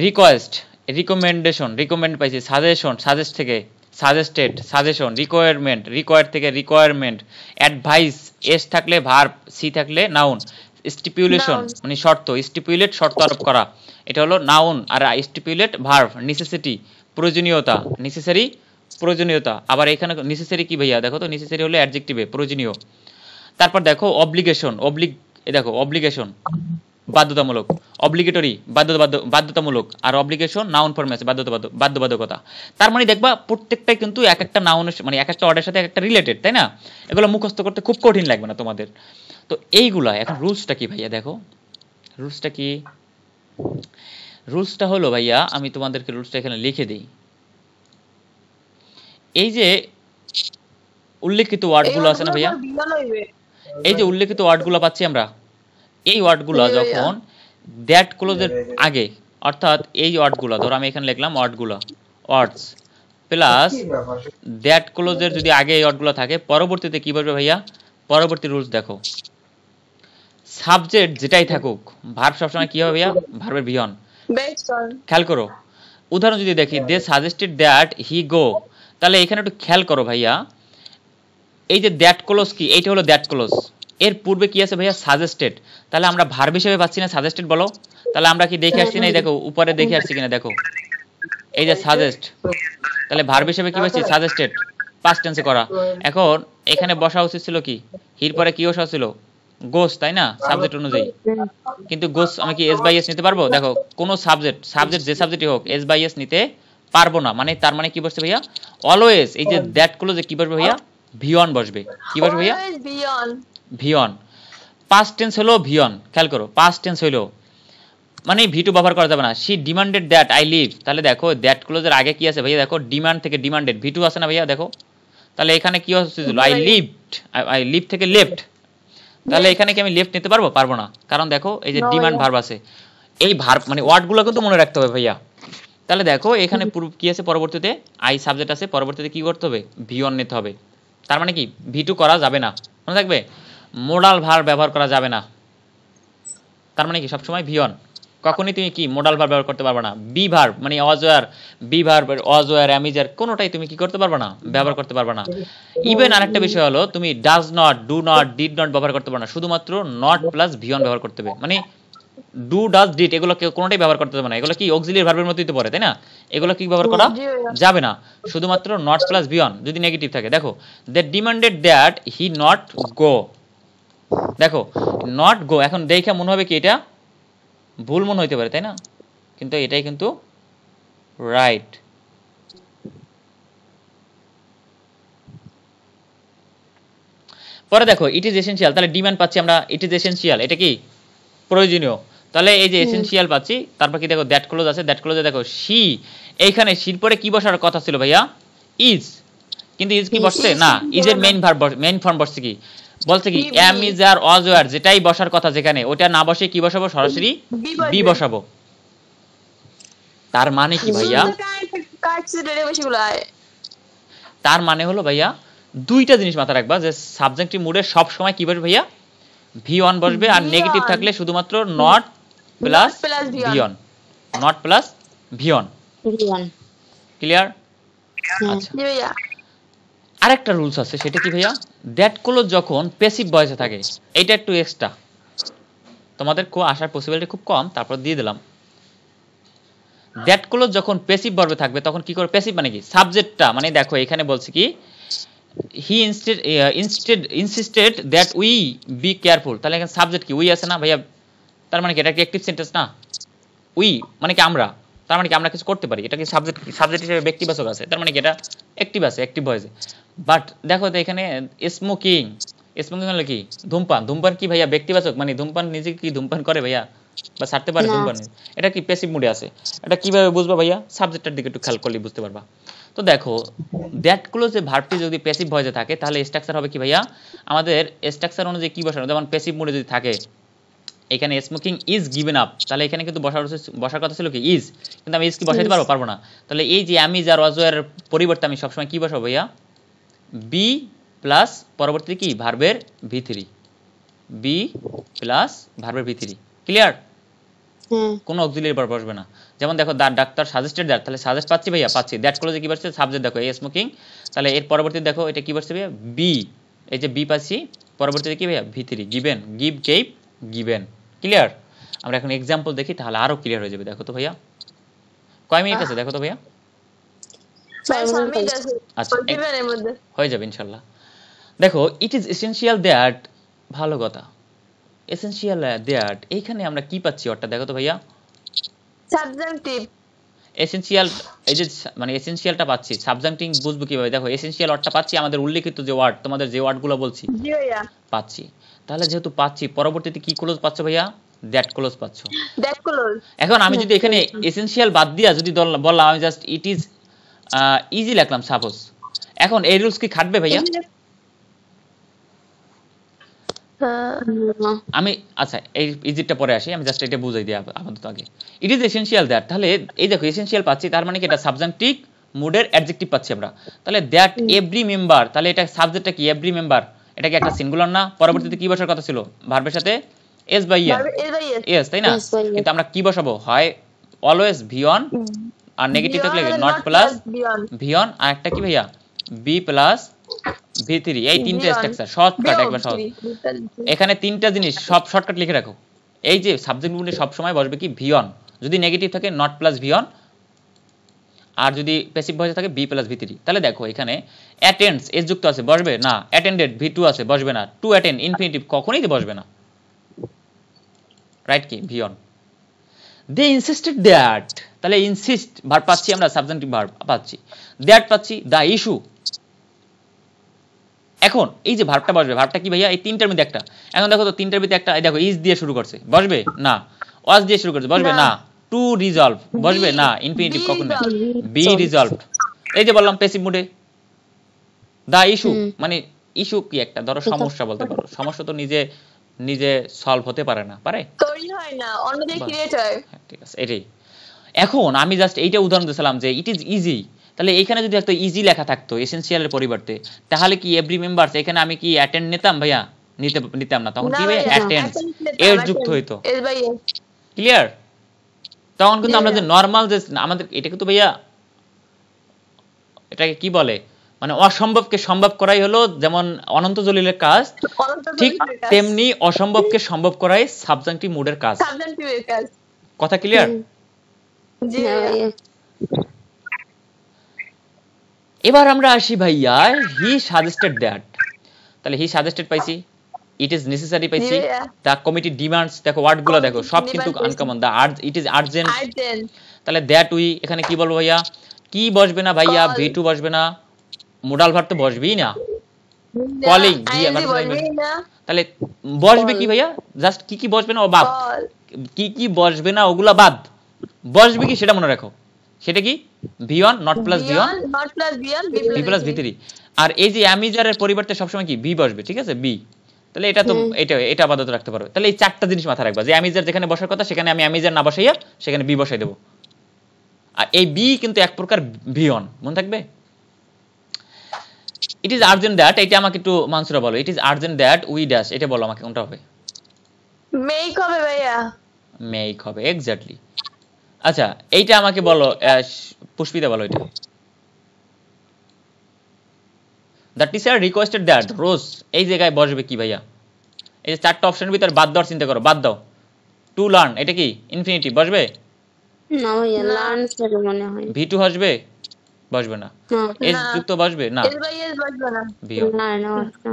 রিকোয়েস্ট, রিকমেন্ডেশন, রিকমেন্ড পাইছি। সাজেশন, সাজেস্ট থেকে সাজেস্টেড, সাজেশন। রিকোয়ারমেন্ট, রিকোয়ার থেকে রিকোয়ারমেন্ট। অ্যাডভাইস, এস থাকলে ভার্ব, সি থাকলে নাউন। স্টিপুলেশন মানে শর্ত, স্টিপুলেট শর্ত আরোপ করা, এটা হলো নাউন। আর স্টিপুলেট ভার্ব। নেসেসিটি প্রয়োজনীয়তা, নেসেসারি প্রয়োজনীয়তা। আবার এখানে নেসেসারি কি ভাইয়া? দেখো তো নেসেসারি হলো অ্যাডজেক্টিভে প্রয়োজনীয়। তারপর দেখো অব্লিগেশন, দেখো অব্লিগেশন বাধ্যতামূলক, অব্লিগেটরি বাধ্যতামূলক, আর অব্লিগেশন নাউন ফর্মে আছে বাধ্যবাধকতা। তার মানে দেখবা প্রত্যেকটাই কিন্তু এক একটা নাউনের মানে এক একটা ওয়ার্ডের সাথে এক একটা রিলেটেড, তাই না? এগুলো মুখস্থ করতে খুব কঠিন লাগবে না তোমাদের। তো এইগুলা এখন রুলসটা কি ভাইয়া দেখো, রুলসটা কি? রুলসটা হলো ভাইয়া, আমি তোমাদেরকে রুলসটা এখানে লিখে দিই। এই যে উল্লেখিত ওয়ার্ডগুলো আছে না ভাইয়া, এই যে উল্লেখিত ওয়ার্ডগুলো পাচ্ছি আমরা, এই ওয়ার্ডগুলো যখন দ্যাট ক্লোজের আগে, অর্থাৎ এই ওয়ার্ডগুলো ধরো আমি এখানে লিখলাম ওয়ার্ডস প্লাস দ্যাট ক্লোজের যদি আগে এই ওয়ার্ডগুলো থাকে, পরবর্তীতে কি বলবে ভাইয়া? পরবর্তী রুলস দেখো, সাবজেক্ট যেটাই থাকুক, ভার্ব সবসময় কি হবে ভাইয়া? ভার্বের ভিয়ন। খেয়াল করো, উদাহরণ যদি দেখি, দে সাজেস্টেড দ্যাট হি গো, তাহলে এখানে একটু খেয়াল করো ভাইয়া, এই যে দ্যাট ক্লোজ কি, এইটা হলো দ্যাট ক্লোজ, এর পূর্বে কি আছে ভাইয়া? সাজেস্টেড। তাহলে আমরা ভার্ব হিসেবে পাচ্ছি না সাজেস্টেড, বলো? তাহলে আমরা কি দেখে আসছি না? দেখো উপরে দেখে আসছি কিনা দেখো, এই যে সাজেস্ট, তাহলে ভার্ব হিসেবে কি পাচ্ছি? সাজেস্টেড, পাস্ট টেন্সে করা। এখন এখানে বসা উচিত ছিল কি? হির পরে কি বসা ছিল? গোস, তাই না? সাবজেক্ট অনুযায়ী। কিন্তু গোস আমি কি এস বাই এস নিতে পারবো? দেখো কোন সাবজেক্ট যে সাবজেক্টই হোক এস বাই এস নিতে পারবো না, মানে তার মানে কি বসছে ভাইয়া? অলওয়েজ এই যে দ্যাট ক্লোজে কি বসবে ভাইয়া? ভিয়ন বসবে। কি বসবে ভাইয়া? ভিয়ন। পাস্ট টেন্স হলো ভিয়ন, খেয়াল করো, পাস্ট টেন্স হলো মানে ভি2 ব্যবহার করা যাবে না। She demanded that I leave, তাহলে দেখো দ্যাট ক্লোজের আগে কি আছে ভাইয়া? দেখো ডিমান্ড থেকে ডিমান্ডেড ভি2 আছে না ভাইয়া? দেখো তাহলে এখানে কি হচ্ছিল? আই লিভ থেকে লেফট, তাহলে এখানে কি আমি লেফট নিতে পারবো? পারবো না, কারণ দেখো এই যে ডিমান্ড ভার্ব আছে, এই ভার্ব মানে ওয়ার্ডগুলো কিন্তু মনে রাখতে হবে ভাইয়া। তাহলে দেখো এখানে কি আছে? পরবর্তীতে আই সাবজেক্ট আছে, পরবর্তীতে কি করতে হবে? ভি1 নিতে হবে। তার মানে কি ভি2 করা যাবে না, মনে থাকবে? মোডাল ভার্ব ব্যবহার করা যাবে না, তার মানে কি সবসময় ভি1। কখনই তুমি কি মোডাল ভার্ব ব্যবহার করতে পারবে না। বি ভার্ব মানে বি ভার্ব অ্যামিজার কোনোটাই তুমি কি করতে পারবে না? ব্যবহার করতে পারবে না। ইভেন আরেকটা বিষয় হলো, তুমি does not, do not, did not ব্যবহার করতে পারবে না, শুধুমাত্র নট প্লাস ভি1 ব্যবহার করতে হবে। মানে ডু, ডাজ, ডিড এগুলো কেউ কোনোটাই ব্যবহার করতে পারবে না, এগুলো কি অক্সিলিয়ারি ভার্বের মধ্যেই তো পড়ে, তাই না? এগুলো কি ব্যবহার করা যাবে না, শুধুমাত্র নট প্লাস ভি1 যদি নেগেটিভ থাকে। দেখো they demanded that he not go, দেখো নট গো, এখন দেখে মনে হবে কি এটা ভুল মনে হইতে পারে, তাই না? কিন্তু এটাই কিন্তু রাইট। পরে দেখো ইট ইজ এসেনশিয়াল, তাহলে ডিমান্ড পাচ্ছি আমরা, ইট ইজ এসেনশিয়াল, এটা কি প্রয়োজনীয়, তাহলে এই যে এসেনশিয়াল পাচ্ছি। তারপর কি দেখো দ্যাট ক্লোজ আছে, দ্যাট ক্লোজে দেখো শি, এইখানে শির পরে কি বসার কথা ছিল ভাইয়া? ইজ, কিন্তু ইজ কি বসছে না, ইজের মেইন ফর্ম বসছে কি? বলছে কি am is are was were, যেটাই বসার কথা যেখানে, ওটা না বসে কি বসাবো? সরাসরি বি বসাবো। তার মানে কি ভাইয়া? তার মানে হলো ভাইয়া দুইটা জিনিস মাথায় রাখবা, যে সাবজেক্টিভ মুডে সব সময় কি বসবে ভাইয়া? ভি1 বসবে, আর নেগেটিভ থাকলে শুধুমাত্র not plus V1, not plus V1. Clear? আচ্ছা, আরেকটা রুলস আছে, সেটা কি ভাইয়া? দ্যাট ক্লোজ যখন প্যাসিভ ভয়েসে থাকে, এটা একটু এক্সট্রা, তোমাদের আসার পসিবিলিটি খুব কম, তারপর দিয়ে দিলাম। দ্যাট ক্লোজ যখন প্যাসিভ ভার্বে থাকবে তখন কি করে? প্যাসিভ মানে কি? সাবজেক্টটা মানে দেখো এখানে বলছে কি he insisted that we be careful, তাহলে এখানে সাবজেক্ট কি? উই আছে না ভাইয়া? তার মানে কি এটা কি অ্যাক্টিভ সেন্টেন্স না? উই মানে কি আমরা, তার মানে কি আমরা কিছু করতে পারি, এটা কি সাবজেক্ট হিসেবে ব্যক্তিবাচক আছে, তার মানে কি এটা অ্যাক্টিভ আছে, অ্যাক্টিভ ভয়েসে। বাট দেখো তো এখানে স্মোকিং হলো কি? ধূমপান কি ভাইয়া ব্যক্তিবাচক? মানে ধূমপান নিজে কি ধূমপান করে ভাইয়া, বা ছাড়তে পারে ধূমপান? এটা কি প্যাসিভ মুডে আছে। এটা কিভাবে বুঝবা ভাইয়া? সাবজেক্টের দিকে একটু খেয়াল করলে বুঝতে পারবা। তো দেখো দ্যাট ক্লোজে ভার্বটি যদি প্যাসিভ ভয়েসে থাকে তাহলে স্ট্রাকচার হবে কি ভাইয়া? আমাদের স্ট্রাকচার অনুযায়ী কি বসানো? যেমন প্যাসিভ মুডে যদি থাকে এখানে স্মোকিং ইজ গিভেন আপ, তাহলে এখানে কিন্তু বসার কথা ছিল কি? ইজ, কিন্তু আমি ইজ কি বসাইতে পারবো না। তাহলে এই যে আমি আর ওয়াজের পরিবর্তে আমি সবসময় কি বসাবো ভাইয়া? বি প্লাস পরবর্তীতে কি? ভার্বের ভি3, বি প্লাস ভার্বের ভি3। ক্লিয়ার? কোনো অক্সিলিয়ারি ভার্ব বসবে না। যেমন দেখো ডাক্তার সাজেস্টেড দ্যাট, তাহলে সাজেস্ট পাচ্ছি ভাইয়া? পাচ্ছি। দ্যাট ক্লোজে কি বসছে? সাবজেক্ট দেখো এই স্মোকিং, তাহলে এর পরবর্তীতে দেখো এটা কি বসছে ভাইয়া? বি, এই যে বি পাচ্ছি, পরবর্তীতে কি ভাইয়া? ভি3, গিভেন, গিভেন। ক্লিয়ার? আমরা এখন এক্সাম্পল দেখি, তাহলে আরো ক্লিয়ার হয়ে যাবে। দেখো তো ভাইয়া কয় মিনিট আছে? দেখো তো ভাইয়া। আচ্ছা হয়ে যাবে ইনশাল্লাহ। দেখো ইট ইজ এসেনশিয়াল দ্যাট, ভালো কথা, এসেনশিয়াল দ্যাট এইখানে আমরা কি পাচ্ছি ওটা দেখো তো ভাইয়া সাবজেক্টিভ এসেনশিয়াল এই যে মানে এসেনশিয়ালটা পাচ্ছি সাবজেক্টিং বুঝবো কিভাবে দেখো এসেনশিয়াল ওয়ার্ডটা পাচ্ছি আমাদের উল্লেখিত যে ওয়ার্ড তোমাদের যে ওয়ার্ডগুলো বলছি জি ভাইয়া পাচ্ছি তাহলে যেহেতু পাচ্ছি পরবর্তীতে কি ক্লোজ পাচ্ছ ভাইয়া দ্যাট ক্লোজ পাচ্ছ দ্যাট ক্লোজ এখন আমি যদি এখানে এসেনশিয়াল বাদ দিয়া যদি বললাম আমি জাস্ট ইট ইজ ইজি লিখলাম সাপোজ এখন এই রুলস কি খাটবে ভাইয়া আমি আচ্ছা এই ইজিটটা পরে আসি আমি জাস্ট এটা বুঝাই দিই আপাতত আগে ইট ইজ এসেনশিয়াল দ্যাট তাহলে এই দেখো এসেনশিয়াল পাচ্ছি তার মানে কি এটা সাবজেক্টিভ মুডের অ্যাডজেক্টিভ পাচ্ছি আমরা তাহলে দ্যাট এভরি মেম্বার তাহলে এটা সাবজেক্টটা কি এভরি মেম্বার এটা কি একটা সিঙ্গুলার না পরবর্তীতে কি বসার কথা ছিল ভার্বের সাথে এস বাই এন এস তাই না কিন্তু আমরা কি বসাবো হয় অলওয়েজ ভি অন আর নেগেটিভ থাকলে নট প্লাস ভি অন আর একটা কি ভাইয়া বি প্লাস V3 এই তিনটা স্ট্রাকচার শর্টকাট একবার সহজ এখানে তিনটা জিনিস সব শর্টকাট লিখে রাখো এই যে সাবজেক্ট মুডে সব সময় বসবে কি ভি অন যদি নেগেটিভ থাকে নট প্লাস ভি অন আর যদি প্যাসিভ ভয়েসে থাকে বি প্লাস ভি3 তাহলে দেখো এখানে অ্যাটেন্ডস এস যুক্ত আছে বসবে না অ্যাটেন্ডেড ভি2 আছে বসবে না টু অ্যাটেন্ড ইনফিনিটিভ কখনোই বসবে না রাইট কি V one they insisted that তাহলে ইনসিস্ট ভার্ব পাচ্ছি আমরা সাবজেক্টিভ ভার্ব পাচ্ছি দ্যাট পাচ্ছি দা ইস্যু এখন এই যে ভার্বটা বসবে ভার্বটা কি ভাইয়া এই তিনটার মধ্যে একটা এখন দেখো তো তিনটার মধ্যে একটা দেখো ইজ দিয়ে শুরু করছে বসবে না ওয়াজ দিয়ে শুরু করছে বসবে না টু রিজলভ বসবে না ইনফিনিটিভ কখনো না বি রিজলভড এই যে বললাম প্যাসিভ মুডে দা ইস্যু মানে ইস্যু কি একটা ধরো সমস্যা বলতে পারো সমস্যা তো নিজে নিজে সলভ হতে পারে না পারে তৈরি হয় না অন্যদের ক্রিয়েট হয় ঠিক আছে এটাই এখন আমি জাস্ট এইটা উদাহরণ দিয়েছিলাম যে ইট ইজ ইজি তাহলে এখানে যদি একটা ইজি লেখা থাকতো এসেনশিয়ালের পরিবর্তে তাহলে কি এভরি মেম্বারস এখানে আমি কি অ্যাটেন্ড নিতাম ভাইয়া নিতাম না তখন কি ভাই অ্যাটেন্ড এর যুক্ত হইতো এস বাই এস ক্লিয়ার তখন কিন্তু আমরা যে নরমাল যে আমাদের এটা কিন্তু ভাইয়া এটাকে কি বলে মানে অসম্ভবকে সম্ভব করাই হলো যেমন অনন্ত জলিলের কাজ ঠিক তেমনি অসম্ভবকে সম্ভব করাই সাবজেক্টিভ মুডের কাজ সাবজেক্টিভের কাজ কথা ক্লিয়ার জি এবার আমরা আসি ভাইয়া হি সাজেস্টেড দ্যাট তাহলে হি সাজেস্টেড পাইছি ইট ইজ নেসেসারি পাইছি দা কমিটি ডিমান্ডস দেখো ওয়ার্ডগুলো দেখো সব কিন্তু uncommon the it is urgent তাহলে দ্যাট উই এখানে কি বলবো ভাইয়া কি বসবে না ভাইয়া ভি2 বসবে না মোডাল ভার্ব তো বসবেই না কলিং তাহলে বসবে কি ভাইয়া জাস্ট কি কি বসবে না ও বাদ কি কি বসবে না ওগুলা বাদ বসবে কি সেটা মনে রাখো সেটা কি v1 not plus v1 not plus v1 v plus v3 আর এই যে অ্যামিজারের পরিবর্তে সবসময় কি b বসবে ঠিক আছে b তাহলে এটা তো এটা আপাতত রাখতে পারবে তাহলে এই চারটা জিনিস মাথায় রাখবা যে অ্যামিজার যেখানে বসার কথা সেখানে আমি অ্যামিজার না বসাইয়া সেখানে b বসাই দেব আর এই b কিন্তু এক প্রকার v1 মনে থাকবে ইট ইজ আর্জেন্ট দ্যাট এটা আমাকে একটু মানসুরা বলো ইট is urgent that we dash এটা বলো আমাকে কোনটা হবে মেক হবে ভাইয়া মেক হবে এক্স্যাক্টলি আচ্ছা এইটা আমাকে বলো পুষ্পিতা বলো এটা দ্য টিচার রিকোয়েস্টেড দ্যাট রোজ এই জায়গায় বসবে কি ভাইয়া এই যে চারটা অপশনের ভিতর বাদ দেওয়ার চিন্তা করো বাদ দাও টু লার্ন এটা কি ইনফিনিটিভ বসবে না ভাইয়া লার্ন সেটা মনে হয় v2 আসবে বসবে না এস যুক্ত বসবে না এস বাই এস বসবে না না না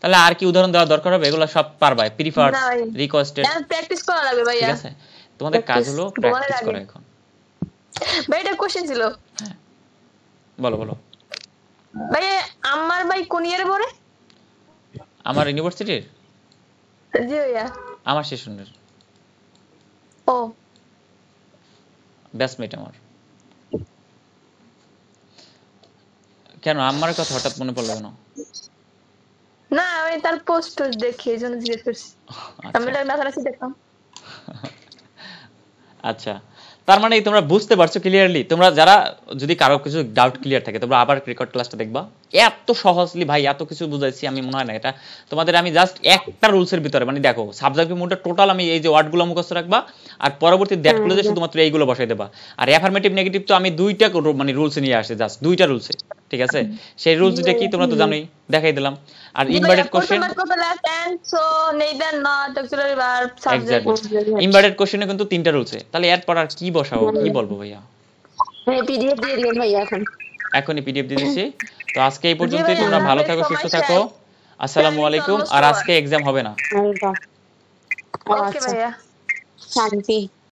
তাহলে আর কি উদাহরণ দেওয়া দরকার হবে এগুলো সব পারবা প্রিফারড রিকোয়েস্টেড প্র্যাকটিস করা লাগবে ভাইয়া ঠিক আছে তোমাদের কাজ হলো প্র্যাকটিস করা এখন ভাই এটা কোশ্চেন ছিল বলো বলো ভাই আমার ভাই কোন ইয়ারে পড়ে আমার ইউনিভার্সিটির জি ভাইয়া আমার সেশনের ও ব্যাচমেট আমার কেন আমার কথা হঠাৎ মনে পড়লো কেন না আমি তার পোস্ট দেখি এজন্য জিজ্ঞেস করছি আমি মাথা রাখছি দেখলাম আচ্ছা তার মানে তোমরা বুঝতে পারছো ক্লিয়ারলি তোমরা যারা যদি কারো কিছু ডাউট ক্লিয়ার থাকে তোমরা আবার রেকর্ড ক্লাসটা দেখবা এত সহজলি ভাই এত কিছু বুঝাইছি আমি মনে হয় না এটা তোমাদের আমি জাস্ট একটা রুলসের ভিতরে মানে দেখো সাবজেক্টিভ মুডটা টোটাল আমি এই যে ওয়ার্ডগুলো মুখস্থ রাখবা আর পরবর্তী দ্যাট ক্লোজে শুধুমাত্র এইগুলো বসাই দেবা আর অ্যাফার্মেটিভ নেগেটিভ তো আমি দুইটা মানে রুলসে নিয়ে আসছি জাস্ট দুইটা রুলসে ঠিক আছে সেই রুলস দুটো কি তোমরা তো জানোই দেখাই দিলাম আর ইনভার্টেড কোশ্চেন ইনভার্টেড কোশ্চেনে কিন্তু তিনটা রুলসে তাহলে এর পর আর কি বসাবো কি বলবো ভাইয়া পিডিএফ দিয়ে দিন ভাইয়া এখনই পিডিএফ দিয়ে দিচ্ছি তো আজকে এই পর্যন্তই তোমরা ভালো থাকো সুস্থ থাকো আসসালামু আলাইকুম আর আজকে এক্সাম হবে না ও ওকে আচ্ছা ভাইয়া শান্তি